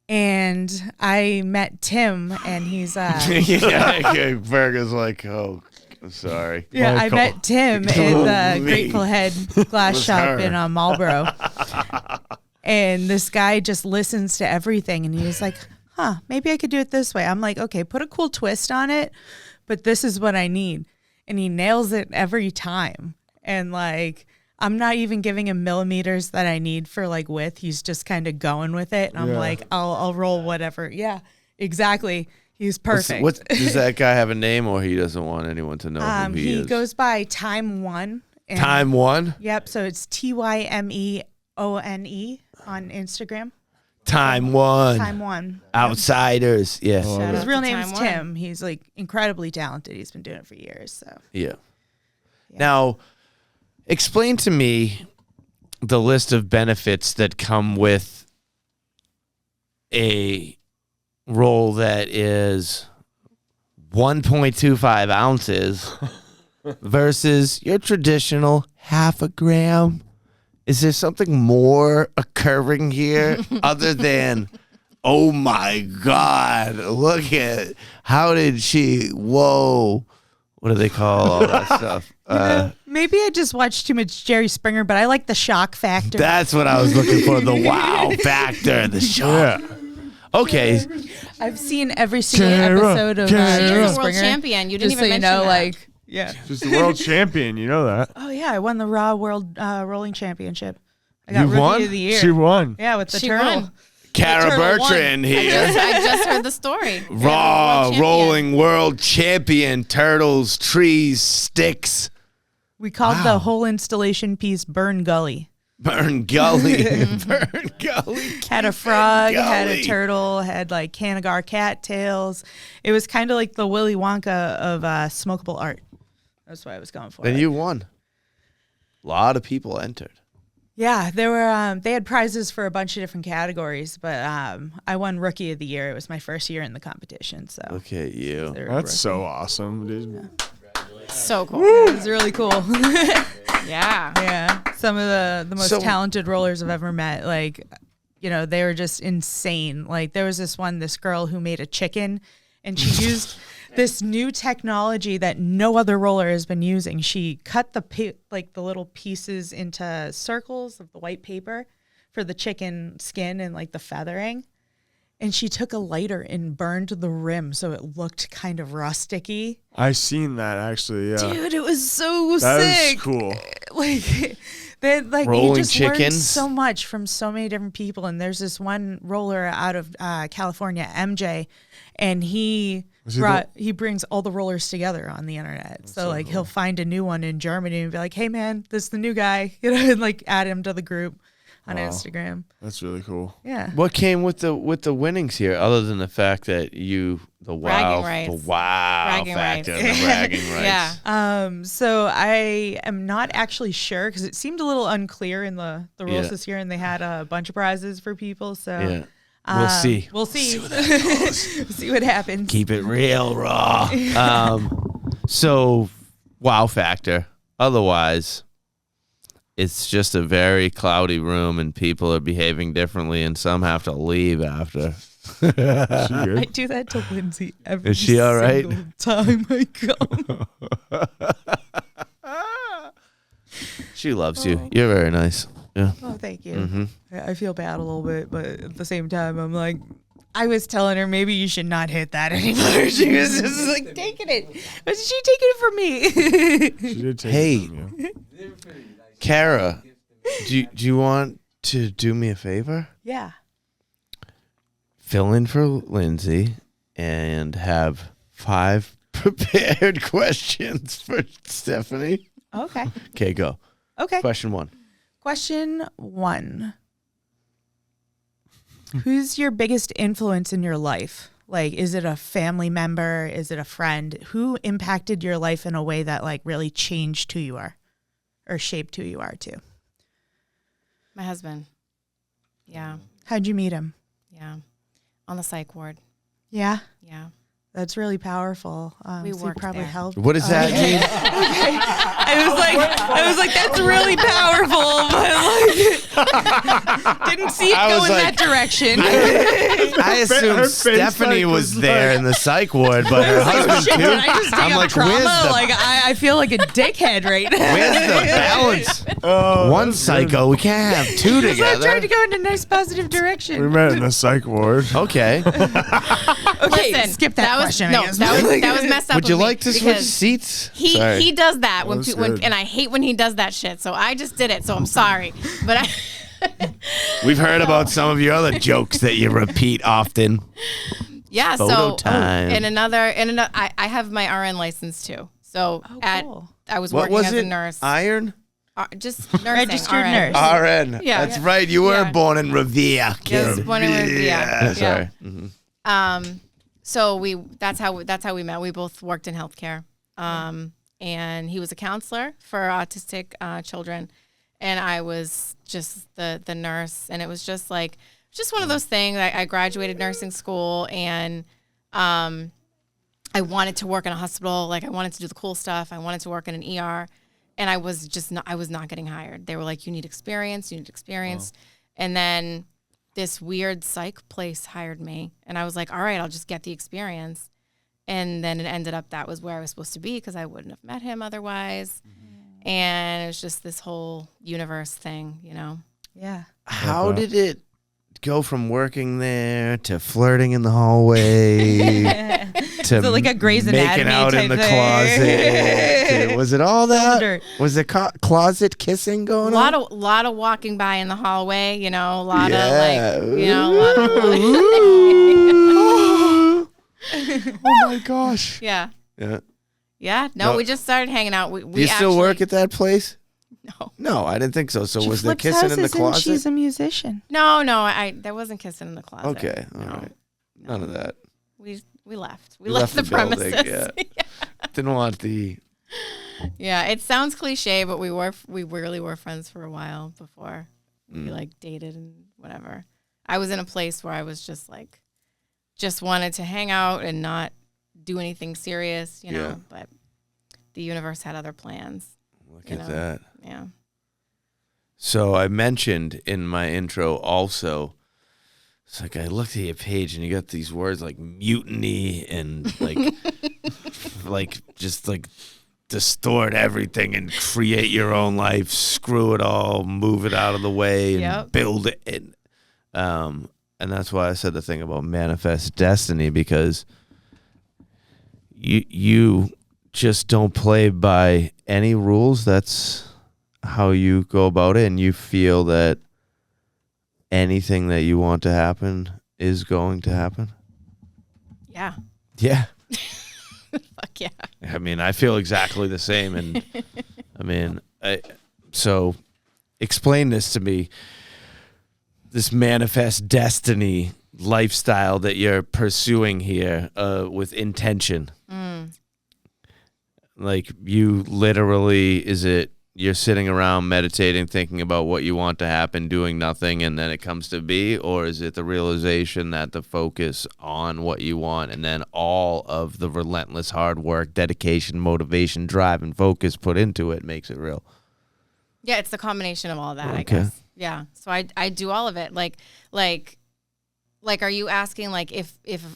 And I met Tim, and he's Yeah, Berger's like, oh, sorry. yeah, I Michael. met Tim at the Me. Grateful Head glass Was shop her. in Marlboro. And this guy just listens to everything, and he was like, huh, maybe I could do it this way. I'm like, okay, put a cool twist on it, but this is what I need. And he nails it every time. And like, I'm not even giving him millimeters that I need for like width. He's just kind of going with it. And I'm Yeah. like, I'll roll whatever. Yeah, exactly. He's perfect. Does that guy have a name, or he doesn't want anyone to know who he is? goes by Time One. And Time One? Yep. So it's TYMEONE on Instagram. Time One. Time One. Outsiders. Yes. Shout His out real to name is Time One. Tim. He's like incredibly talented. He's been doing it for years. So Yeah. Now, explain to me the list of benefits that come with a roll that is 1.25 ounces versus your traditional half a gram? Is there something more occurring here other than, oh my God, look at, how did she, whoa, what do they call all that stuff? Maybe I just watched too much Jerry Springer, but I like the shock factor. That's what I was looking for, the wow factor, the shock. Yeah. Okay. I've seen every single episode of Jerry You're a Springer. world champion. You didn't Just even so you mention know, that. like, yeah. She's the world champion. You know that. Oh yeah, I won the Raw World Rolling Championship. I got You Rookie won? of the Year. She won. Yeah, with the She turtle. won. Cara turtle won. Bertrand here. I just heard the story. Raw World champion. rolling world champion. Turtles, trees, sticks. We called the whole installation piece Burn Gully. Burn Gully. Burn Gully. Had a frog, had a Gully. turtle, had like Kanagar cattails. It was kind of like the Willy Wonka of smokable art. That's what I was going for. And you won. A lot of people entered. Yeah, there were. They had prizes for a bunch of different categories, but I won Rookie of the Year. It was my first year in the competition, so Look at you. they were That's rookie. so awesome, dude. So cool. It was really cool. Yeah. Yeah, some of the most So- talented rollers I've ever met. Like, you know, they were just insane. Like, there was this girl who made a chicken, and she used this new technology that no other roller has been using. She cut the little pieces into circles of the white paper for the chicken skin and like the feathering. And she took a lighter and burned the rim so it looked kind of rusticy. I seen that actually. Yeah, Dude, it was so that sick. is cool. Like you Rolling just learned chickens. so much from so many different people. And there's this one roller out of California, MJ, and he brings all the rollers together on the internet. So like he'll find a new one in Germany and be like, "Hey man, this is the new guy," you know, and like add him to the group on Instagram. That's really cool. Yeah. What came with the winnings here, other than the fact that the Bragging wow Bragging factor, rights. the bragging rights. Yeah. So I am not actually sure because it seemed a little unclear in the rules Yeah. this year, and they had a bunch of prizes for people. So Yeah. We'll see. We'll see. We'll see what happens. Keep it real raw. So wow factor. Otherwise, it's just a very cloudy room and people are behaving differently and some have to leave after. She I good? do that to Lindsay every Is she all right? single time I come. She loves you. You're very nice. Yeah. Oh, thank you. Mm-hmm. I feel bad a little bit, but at the same time, I'm like, I was telling her maybe you should not hit that anymore. She was just like taking it. But she taking it from me. She did take Hey. it from you. Kara, do you want to do me a favor? Yeah. Fill in for Lindsay and have 5 prepared questions for Stephanie. Okay. Okay, go. Okay. Question 1. Question 1. Who's your biggest influence in your life? Like, is it a family member? Is it a friend? Who impacted your life in a way that like really changed who you are or shaped who you are too? My husband. Yeah. How'd you meet him? Yeah. On the psych ward. Yeah. Yeah. That's really powerful. We so you worked probably there. helped. What does that mean? I was like, that's really powerful, but like, didn't see it I go was in like- that direction. I assumed her face, Stephanie like, was was there like- in the psych ward, but her husband Shit, too. did I just take I'm up like, trauma? where's the, Like, I feel like a dickhead right now. where's the balance? Oh, One that's psycho, we can't have 2 So I'm trying to together. go in a nice positive good. We direction. met in the psych ward. Okay. Okay, Listen, skip that was, question. I No, guess. that was messed up. Would you with me like to switch because seats? Sorry. He does that when, That's when good. and I hate when he does that shit. So I just did it. So I'm sorry, but I. We've heard about some of your other jokes that you repeat often. Yeah. Photo So time. in another, I have my RN license too. So Oh, at cool. I was What working was as it? a nurse. Iron? Just nursing. Registered RN. nurse. RN. Yeah. That's right. You were Yeah. born in Revere, kid. Yes, born in Revere. Yeah. Sorry. Mhm. So that's how we met. We both worked in healthcare. And he was a counselor for autistic children, and I was just the nurse, and it was just like just one of those things. I graduated nursing school, and I wanted to work in a hospital. Like I wanted to do the cool stuff. I wanted to work in an ER, and I was not getting hired. They were like, you need experience. Wow. And then this weird psych place hired me, and I was like, all right, I'll just get the experience. And then it ended up that was where I was supposed to be because I wouldn't have met him otherwise. Mm-hmm. And it was just this whole universe thing, you know? Yeah. How did it go from working there to flirting in the hallway to like a Grey's making Anatomy out type in the thing? closet? Was it all that? Dirt. Was there closet kissing going on? A lot of walking by in the hallway, you know, a lot Yeah. of like, you know, a lot of Oh my gosh. yeah. Yeah. Yeah. No, we just started hanging out. Do you still work at that place? No. No, I didn't think so. So She was there flips kissing in the houses and closet? she's a musician. No, there wasn't kissing in the closet. Okay, all No. right. None of that. We left. We You left the building, premises. yeah. Didn't want the. Yeah, it sounds cliche, but we really were friends for a while before we like dated and whatever. I was in a place where I was just like, just wanted to hang out and not do anything serious, you know. Yeah. But the universe had other plans. Look You at know? that. Yeah. So I mentioned in my intro also, it's like I looked at your page and you got these words like mutiny and like, like just like distort everything and create your own life, screw it all, move it out of the way and build it. And that's why I said the thing about manifest destiny, because you just don't play by any rules. That's how you go about it, and you feel that anything that you want to happen is going to happen. Yeah. Yeah. Fuck yeah. I mean, I feel exactly the same. And I mean, so explain this to me, this manifest destiny lifestyle that you're pursuing here with intention. Like you literally, you're sitting around meditating, thinking about what you want to happen, doing nothing, and then it comes to be? Or is it the realization that the focus on what you want and then all of the relentless hard work, dedication, motivation, drive, and focus put into it makes it real? Yeah, it's the combination of all that, Okay. I guess. Yeah. So I do all of it. Like, are you asking like if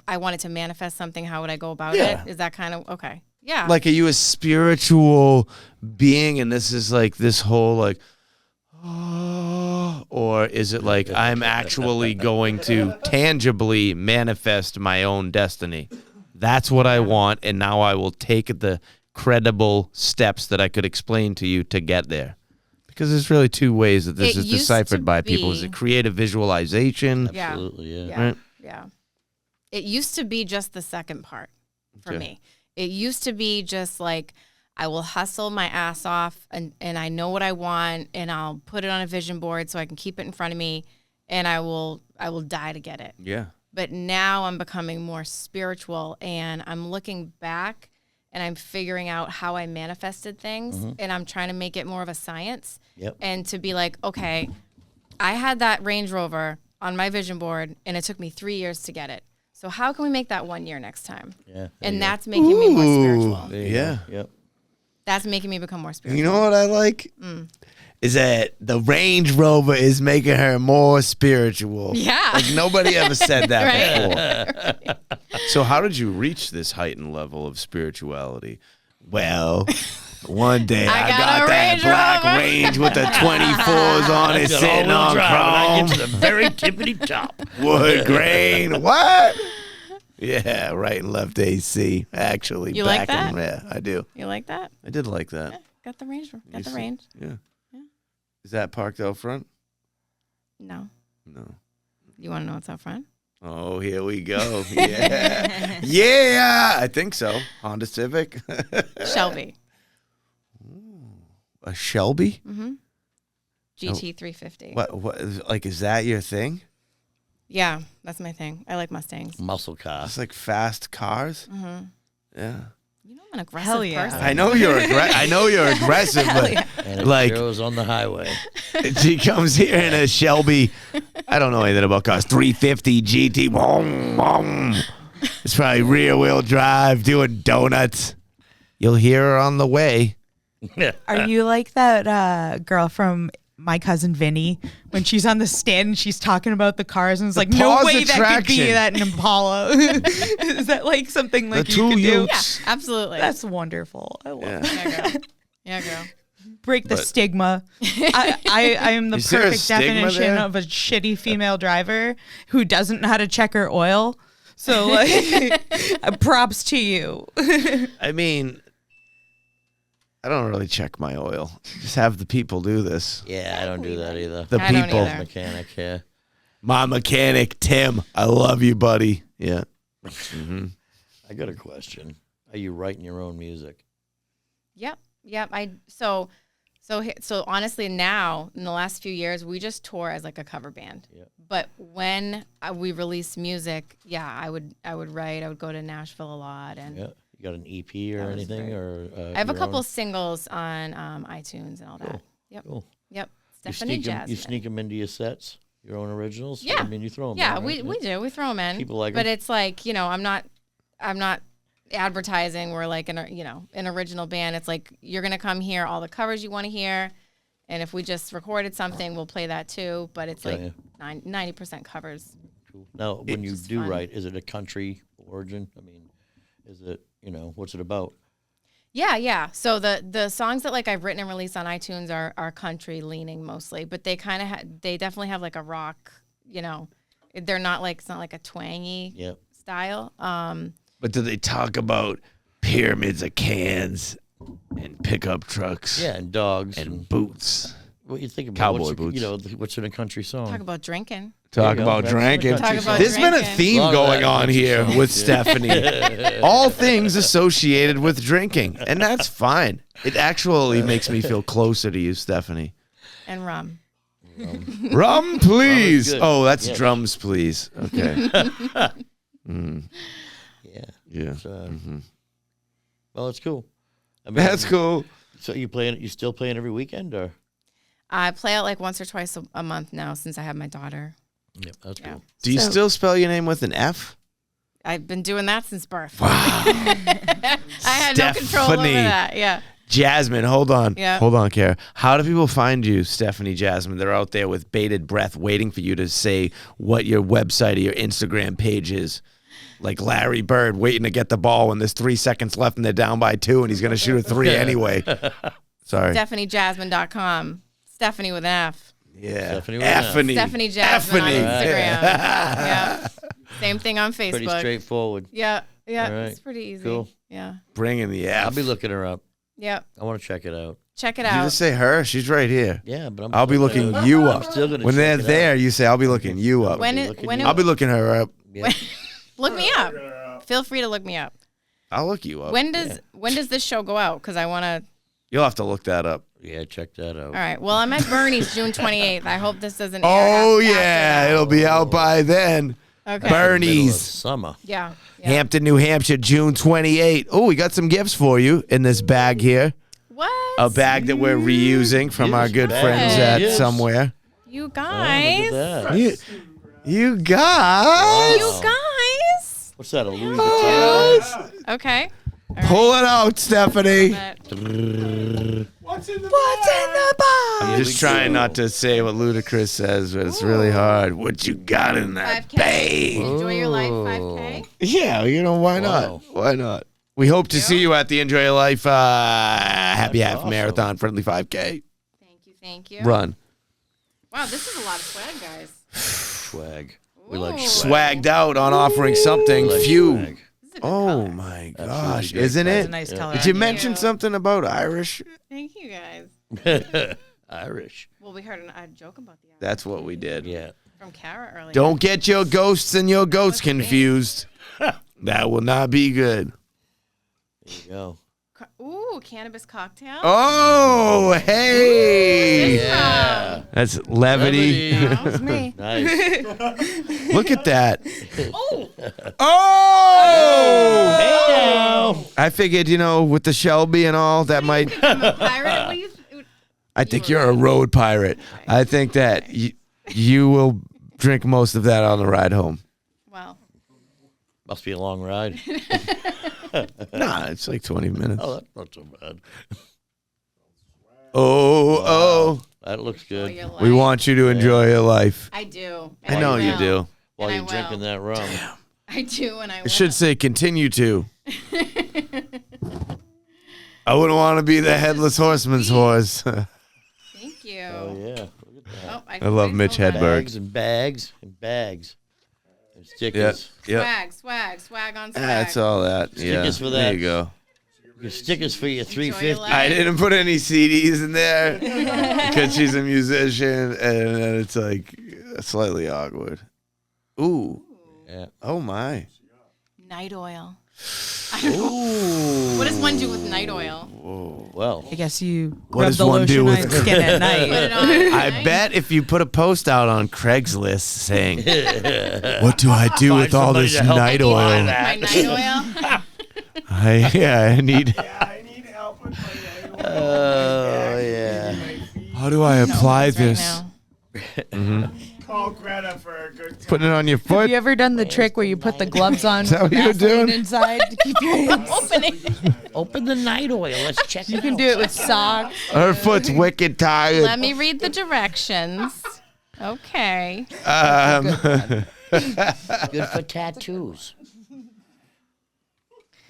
I wanted to manifest something, how would I go about Yeah. it? Is that kind of okay? Yeah. Like, are you a spiritual being and this is like this whole like, oh, or is it like I'm actually going to tangibly manifest my own destiny? That's what I want, and now I will take the credible steps that I could explain to you to get there. Because there's really two ways that this It is used deciphered to by people. Is be- it creative visualization? Yeah. Absolutely, yeah. Right? Yeah. It used to be just the second part for Okay. me. It used to be just like I will hustle my ass off and I know what I want and I'll put it on a vision board so I can keep it in front of me and I will die to get it. Yeah. But now I'm becoming more spiritual and I'm looking back and I'm figuring out how I manifested things and I'm trying to make it more of a science. Yep. And to be like, okay, I had that Range Rover on my vision board and it took me 3 years to get it. So how can we make that 1 year next time? Yeah. And that's making me more spiritual. There you Yeah. go. Yep. That's making me become more spiritual. You know what I like? Is that the Range Rover is making her more spiritual. Yeah. Like nobody ever said that Right. before. So how did you reach this heightened level of spirituality? Well, one day I I got got a that Range black Rover. Range with the 24s on it, sitting on chrome. the very tippity top. Wood grain. What? Yeah, right and left AC. Actually, You back like that? yeah, I do. You like that? I did like that. Yeah, got the range. Got You the see- range. Yeah. Yeah. Is that parked out front? No. No. You want to know what's out front? Oh, here we go. Yeah. Yeah, I think so. Honda Civic. Shelby. A Shelby? GT 350. What like is that your thing? Yeah, that's my thing. I like Mustangs. Muscle car. It's like fast cars? Yeah. You know I'm an aggressive Hell yeah. person. I know you're aggressive, but And it like goes on the highway. she comes here in a Shelby. I don't know anything about cars. 350 GT. Boom, boom. It's probably rear wheel drive doing donuts. You'll hear her on the way. Are you like that girl from My Cousin Vinny when she's on the stand and she's talking about the cars and it's like, no pause way that could attraction. be that in Impala? Is that like something like The you could two do? Utes. Yeah, absolutely. That's wonderful. I love Yeah. that. Yeah, girl. Break the But- stigma. I am the Is there a perfect stigma definition there? of a shitty female driver who doesn't know how to check her oil. So like, props to you. I mean, I don't really check my oil. Just have the people do this. Yeah, I don't do that either. The I don't people. either. Mechanic, yeah. My mechanic, Tim. I love you, buddy. Yeah. I got a question. Are you writing your own music? Yep. So honestly, now in the last few years, we just tour as like a cover band. Yep. But when we release music, I would write. I would go to Nashville a lot, and Yeah. You got an EP or That was anything? great. Or I have a your couple own? singles on iTunes and all that. Cool. Yep. Cool. Yep. You Stephanie Jasmine. you sneak them into your sets, your own originals? Yeah. I mean, you throw them Yeah, in, right? we do. We throw them in. People like but 'em. it's like, I'm not advertising. We're like an original band. It's like you're gonna come hear all the covers you want to hear, and if we just recorded something, we'll play that too. But it's Okay. like 90% covers. Cool. Now, when you just do fun. write, is it a country origin? I mean, is it, what's it about? Yeah. So the songs that like I've written and released on iTunes are country leaning mostly, but they kind of they definitely have like a rock. They're not like it's not like a twangy Yep. style. But do they talk about pyramids of cans and pickup trucks Yeah, and dogs. and boots? What you think about? Cowboy what's what's in a country song? Talk about drinking. Talk There you go. about That's drinking. the country Talk about There's been a drinking. theme Lot of going that on country here songs, with yeah. Stephanie. All things associated with drinking, and that's fine. It actually makes me feel closer to you, Stephanie. And rum. Rum, please. good. Oh, that's Yes. drums, please. Okay. Yeah. Yeah. So, well, it's cool. I mean, That's cool. So you still playing every weekend, or? I play out like once or twice a month now since I have my daughter. Yeah, that's Yeah. cool. Do you still spell your name with an F? I've been doing that since birth. I had no control over Stephanie. that. Yeah. Jasmine, hold on. Yeah. Hold on, Kara. How do people find you, Stefanie Jasmine? They're out there with bated breath waiting for you to say what your website or your Instagram page is. Like Larry Bird waiting to get the ball when there's 3 seconds left and they're down by 2 and he's going to shoot a 3 anyway. Sorry. StephanieJasmine.com. Stephanie with an F. Yeah. Stephanie with an F. Effany. Stephanie Jasmine on Effany. Instagram. Yeah. Same thing on Facebook. Pretty straightforward. Yeah. Yeah. All right. It's pretty easy. Cool. Yeah. Bringing the F. I'll be looking her up. Yep. I want to check it out. Check it Did you out. just say her? She's right here. Yeah, but I'll be looking you up. Still gonna When check they're it out. there, you say, I'll be looking you up. When it, looking when you it, I'll be looking her up. Yeah. look me up. Feel free to look me up. I'll look you up. When does this show go out? Because I want to. You'll have to look that up. Yeah, check that out. All right. Well, I'm at Bernie's June 28th. I hope this doesn't. air Oh, after yeah. that. It'll be out by then. Okay. Middle of Bernie's. summer. Yeah. Hampton, New Hampshire, June 28th. Oh, we got some gifts for you in this bag here. What? A bag that we're reusing from our good bag. friends at Yes. somewhere. You Oh, look guys. at that. You guys. You guys. What's that, a Louis Vuitton? Okay. Pull it out, Stephanie. But What's in the box? I'm just trying not to say what Ludacris says, but it's really hard. What you got in that 5K. bag? Enjoy your life. 5K. Yeah, why Wow. not? Why not? We hope to see you at the Enjoy Your Life Happy That's Half awesome. Marathon Friendly 5K Thank you. run. Wow, this is a lot of swag, guys. Swag. We like Ooh. swag. Swagged out on offering something We like few. swag. This is a good Oh color. my That's gosh, really good. isn't That's it? a nice Yeah. color. Did you Thank mention you. something about Irish? Thank you, guys. Irish. Well, we heard a joke about the That's what we did. Yeah. from Kara earlier. Don't get your ghosts and your goats confused. That will not be good. There you go. Ooh. Ooh, cannabis cocktail. Oh, hey. Yeah. That's levity. That was me. Nice. Look at that. Oh, Oh! Hey now. I figured, with the Shelby and all, that might. I'm a pirate. What do you? I think you're a road pirate. I think that you will drink most of that on the ride home. Well, Must be a long ride. Nah, it's like 20 minutes. Oh, that's not so bad. Oh. That looks good. your We life. want you to enjoy your life. I do. I and know you will. do. While And you're I drinking will. that rum. I do, and I will. It should say continue to. I wouldn't want to be the headless horseman's horse. Thank you. Oh, yeah. Look at that. Oh, I love Mitch Hedberg. Bags and bags and bags. And stickers. Yeah. Swag on swag. That's all that. Yeah. Stickers for There that. you go. Your stickers for your Enjoy your 350. life. I didn't put any CDs in there because she's a musician, and then it's like slightly awkward. Ooh. Yeah. Oh my. Night oil. I don't know. What does one do with night oil? Well, I guess you What rub does the one do lotion with- on skin at Put night. it on. I bet if you put a post out on Craigslist saying, "What do I do with all somebody this to help night me buy oil?" that. My night oil. I need. help with my oh, yeah. How do I apply Right this? now. Call Greta for a good time. Putting it on your Have foot. you ever done the trick where you put the gloves on Is that what you were Vaseline doing? inside to keep your hands? Open the night oil. Let's check You it can out. do it with socks. Her foot's wicked tired. Let me read the directions. Okay. Good for tattoos.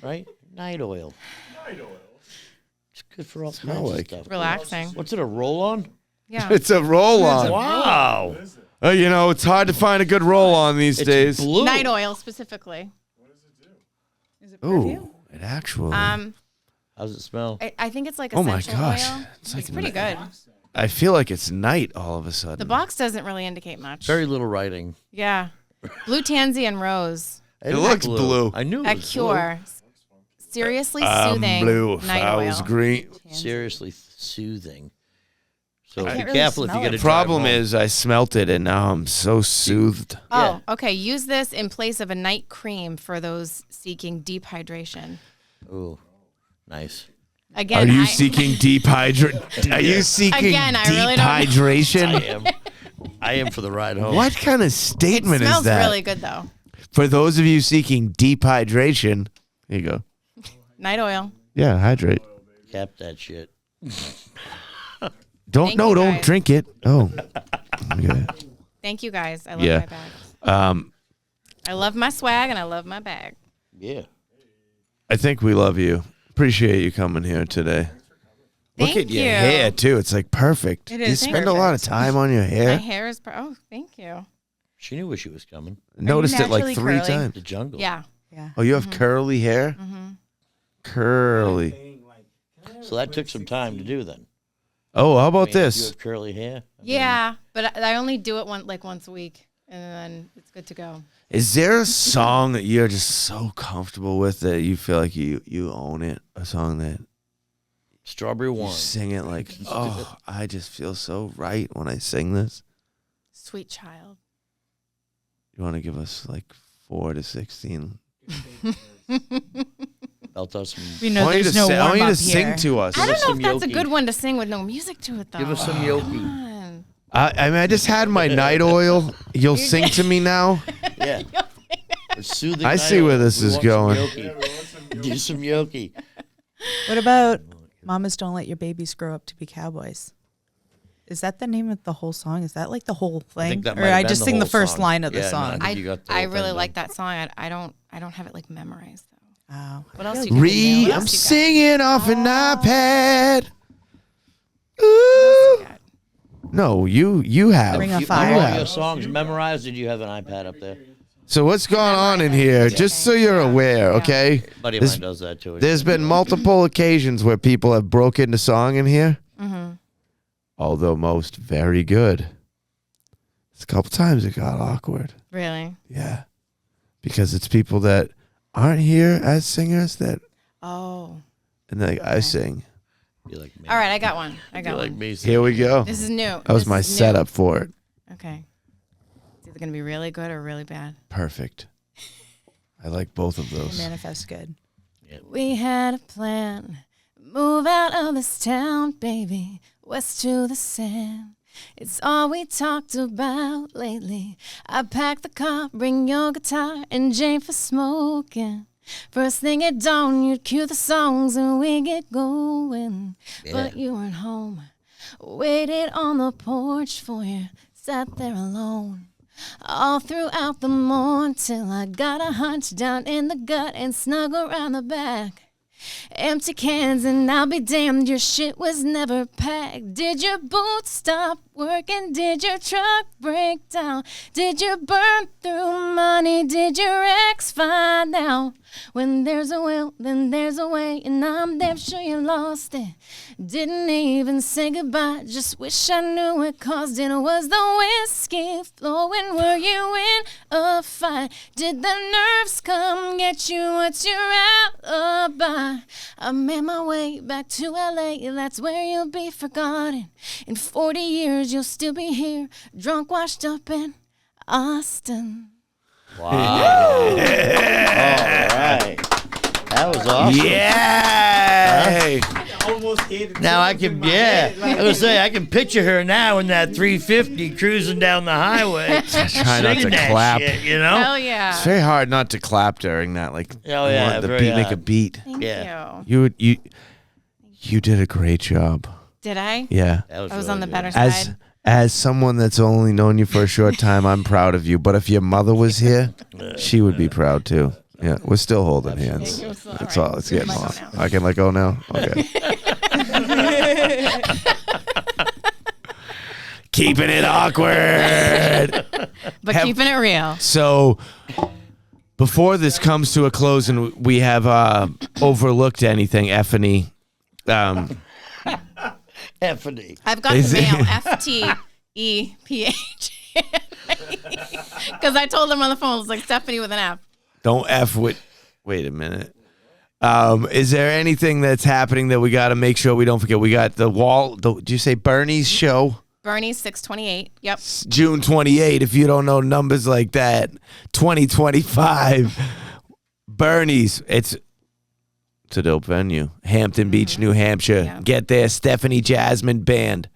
Right? Night oil. It's good for all kinds of like stuff. Relaxing. What's it, a roll-on? Yeah. It's a roll-on. Wow. It's hard to find a good roll-on these It's days. blue. Night oil specifically. Ooh, it actually. How's it smell? I think it's like Oh my essential gosh. oil. It's It's like pretty good. I feel like it's night all of a sudden. The box doesn't really indicate much. Very little writing. Yeah. Blue tansy and rose. It looks blue. I knew it A was cure. Seriously I'm soothing blue. night I oil. was green. blue. Seriously soothing. So I be can't really careful if you smell get it. a The problem drive home. is I smelt it and now I'm so soothed. Oh, okay. Use this in place of a night cream for those seeking deep hydration. Ooh, nice. Again, Are you I- seeking Are you seeking Again, I deep really don't- hydration? I am for the ride home. What kind of statement It smells is that? really good though. For those of you seeking deep hydration, here you go. Night oil. Yeah, hydrate. Cap that shit. Don't Thank you, don't guys. drink it. Oh. Okay. Thank you guys. I love Yeah. my bag. Um, I love my swag and I love my bag. Yeah. I think we love you. Appreciate you coming here today. Look Thank at your you. hair too. It's like perfect. It You is spend a lot of time on your My hair. hair is oh, thank you. She knew where she was coming. Noticed it like naturally 3 curly? times. The jungle. Yeah. Yeah. Oh, you have curly hair? Curly. So that took some time to do then. Oh, how I about mean, You this? have curly hair. Yeah, but I only do it once a week and then it's good to go. Is there a song that you're just so comfortable with that you feel like you own it? A song that Strawberry you wine. sing it like, oh, I just feel so right when I sing this. Sweet child. You want to give us like 4 to 16? Belt out some. We know there's no I want warm you to up sing here. to us. I don't know some if that's a Yoki. good one to sing with no music to it though. Give us some yoki. Come I mean, I just had my night oil. You'll sing to me now? Yeah. A soothing I night see where oil. this We is want some going. yoki. Do some yoki. What about Mamas Don't Let Your Babies Grow Up to Be Cowboys? Is that the name of the whole song? Is that like the whole thing? think that Or might have I been just the sing the whole first song. line of the Yeah, no, song. I think you got the I whole really thing like done. that song. I don't have it like memorized though. Oh. What else you got? What I'm else you got? singing off an iPad. What else you Ooh. got? No, you have. Ring of You Fire. have all have. your songs memorized, or do you have an iPad up there? So what's going on in here? Just so you're aware, okay? A buddy of This- mine does that too. There's been multiple occasions where people have broke into song in here, Mm-hmm. although most very good. It's a couple times it got awkward. Really? Yeah. Because it's people that aren't here as singers that Oh. and then I sing. Be like me. All right, I got one. I Be got like one. me. Here we go. This is new. That was This my is new. setup for it. Okay. It's either gonna be really good or really bad. Perfect. I like both of those. Manifest good. We had a plan. Move out of this town, baby. West to the sand. It's all we talked about lately. I pack the car, bring your guitar, and Jane for smoking. First thing at dawn, you'd cue the songs and we get going. But you weren't home. Waited on the porch for you. Sat there alone. All throughout the morn till I got a hunch down in the gut and snug around the back. Empty cans and I'll be damned, your shit was never packed. Did your boots stop working? Did your truck break down? Did you burn through money? Did your ex find out? When there's a will, then there's a way, and I'm damn sure you lost it. Didn't even say goodbye, just wish I knew it caused it. Was the whiskey flowing? Were you in a fight? Did the nerves come get you? What's your alibi? I made my way back to LA, that's where you'll be forgotten. In 40 years you'll still be here, drunk, washed up in Austin. Wow. All right. That was awesome. Yeah. Now I can, I was gonna say I can picture her now in that 350 cruising down the highway, Try not to singing that clap. shit, you know? Hell yeah. It's very hard not to clap during that. Like, Oh, yeah, want the very beat, make a hard. beat. Thank Yeah. you. You did a great job. Did I? Yeah. I was really on the good. better As side. as someone that's only known you for a short time, I'm proud of you. But if your mother was here, she would be proud too. Yeah, we're still holding hands. Thank you. That's All all. right. It's getting Let go off. now. I can let go now. Okay. Keeping it awkward. But keeping it real. So before this comes to a close and we have overlooked anything, Effany, Effany. I've got Is the it- mail. FTEPH. Because I told them on the phone, it was like Stephanie with an F. don't F with. Wait a minute. Is there anything that's happening that we got to make sure we don't forget? We got the wall. Did you say Bernie's show? Bernie's 628. Yep. June 28. If you don't know numbers like that, 2025. Bernie's. It's a dope venue. Hampton Beach, New Hampshire. Yeah. Get there, Stefanie Jasmine Band.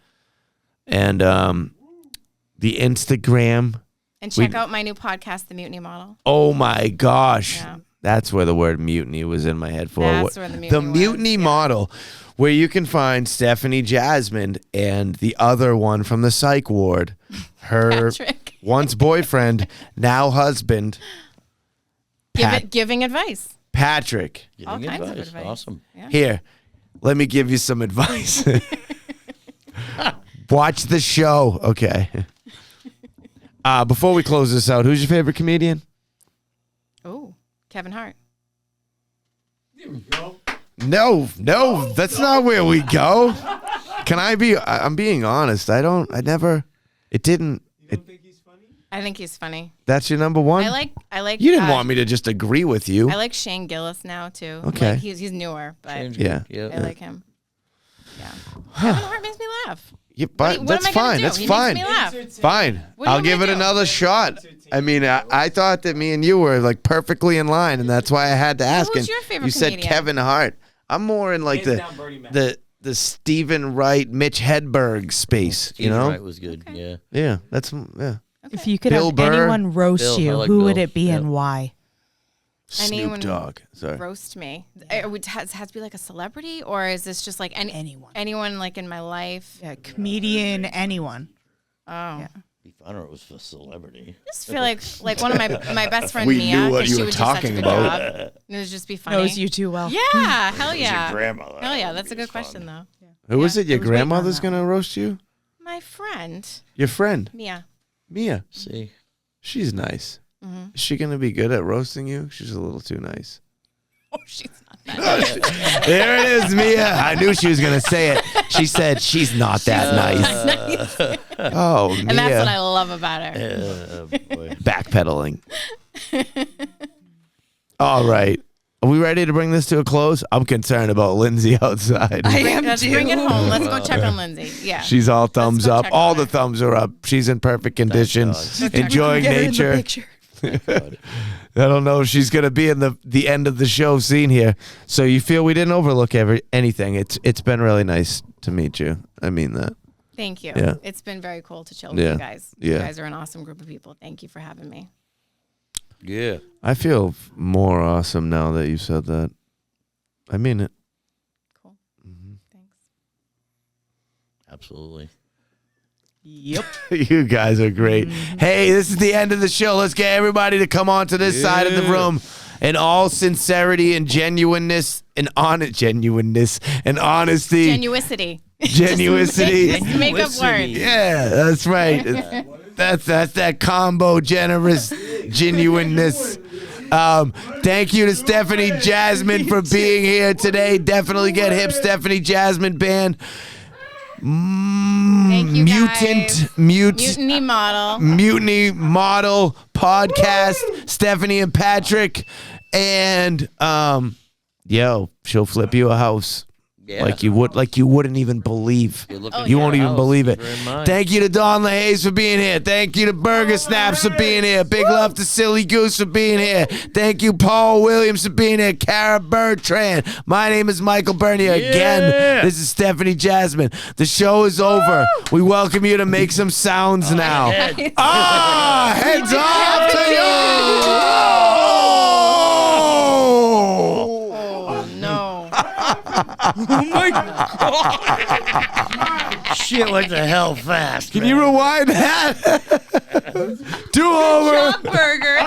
And the Instagram. And check out my new podcast, The Mutiny Model. Oh my gosh. Yeah. That's where the word mutiny was in my head for. That's where the mutiny was, mutiny yeah. model, where you can find Stefanie Jasmine and the other one from the psych ward, her Patrick. once boyfriend, now husband, Giving advice. Patrick. All Giving kinds of advice. Awesome. Yeah. Here, let me give you some advice. Watch the show. Okay. Before we close this out, who's your favorite comedian? Oh, Kevin Hart. No, that's not where we go. Can I be? I'm being honest. It didn't. I think he's funny. That's your number one? I like. You didn't want me to just agree with you. I like Shane Gillis now too. Okay. Like, he's newer, but Yeah. I like him. Yeah. Kevin Hart makes me laugh. Yeah, but What that's am I gonna fine. do? That's He fine. Makes me laugh. Fine. What do you I'll want me give to it do? another shot. I mean, I thought that me and you were like perfectly in line, and that's why I had to ask. who's And your favorite you said comedian? Kevin Hart. I'm more in like the Stephen Wright, Mitch Hedberg space. You know? Right was good. Yeah. Yeah. That's If you could Bill have Burr. anyone roast Bill, I you, like who would Bill. it be Yeah. and why? Snoop Anyone Dogg. Sorry. Roast me. It has to be like a celebrity, or is this just like Anyone. Anyone like in my life? Yeah, comedian, anyone. Oh. Yeah. Be funner it was for celebrity. I just feel like one of my best friend We Mia, knew what 'cause you she were would do such a talking good about. job. And it would just be funny. Knows you too well. Yeah, hell yeah. grandmother. Hell yeah, that's a good question though. Who is Yeah, it? Your I was waiting on grandmother's that gonna roast you? My friend Your friend Mia. Mia. See. She's nice. Mm-hmm. Is she gonna be good at roasting you? She's a little too nice. Oh, she's not that. There it is, Mia. I knew she was gonna say it. She said she's not that nice. Oh, Mia. And that's what I love about her. Boy. Backpedaling. All right. Are we ready to bring this to a close? I'm concerned about Lindsay outside. I am Let's too. bring it home. Let's go check on Lindsay. Yeah. She's all thumbs go up. check All on the her. thumbs are up. She's in perfect condition, God. enjoying Get her in the nature. picture. I don't know if she's gonna be in the end of the show scene here. So you feel we didn't overlook anything? It's been really nice to meet you. I mean that. Thank you. Yeah. It's been very cool to chill with Yeah. you guys. Yeah. You guys are an awesome group of people. Thank you for having me. Yeah. I feel more awesome now that you said that. I mean it. Cool. Thanks. Absolutely. Yep. You guys are great. Hey, this is the end of the show. Let's get everybody to come on to this side of the room. In all sincerity and genuineness and honesty. Genuicity. Genuicity. Make up words. Yeah, that's right. That's that combo generous genuineness. Thank you to Stefanie Jasmine for being here today. Definitely get hip Stefanie Jasmine band. Thank you, guys. Mutiny Model podcast. Stephanie and Patrick, and she'll flip you a house. Yeah. Like you wouldn't even believe. Oh, You won't yeah. even believe it. Keep her in mind. Thank you to Don LaHaye for being here. Thank you to Burger Snaps for being here. Big love to Silly Goose for being here. Thank you, Paul Williams, for being here. Cara Bertrand. My name is Michael Bernier. Again, this is Stefanie Jasmine. The show is over. We welcome you to make some sounds now. Head. Heads off to you! Oh, no. Shit went to hell fast. Can you rewind that? Do over. Burger.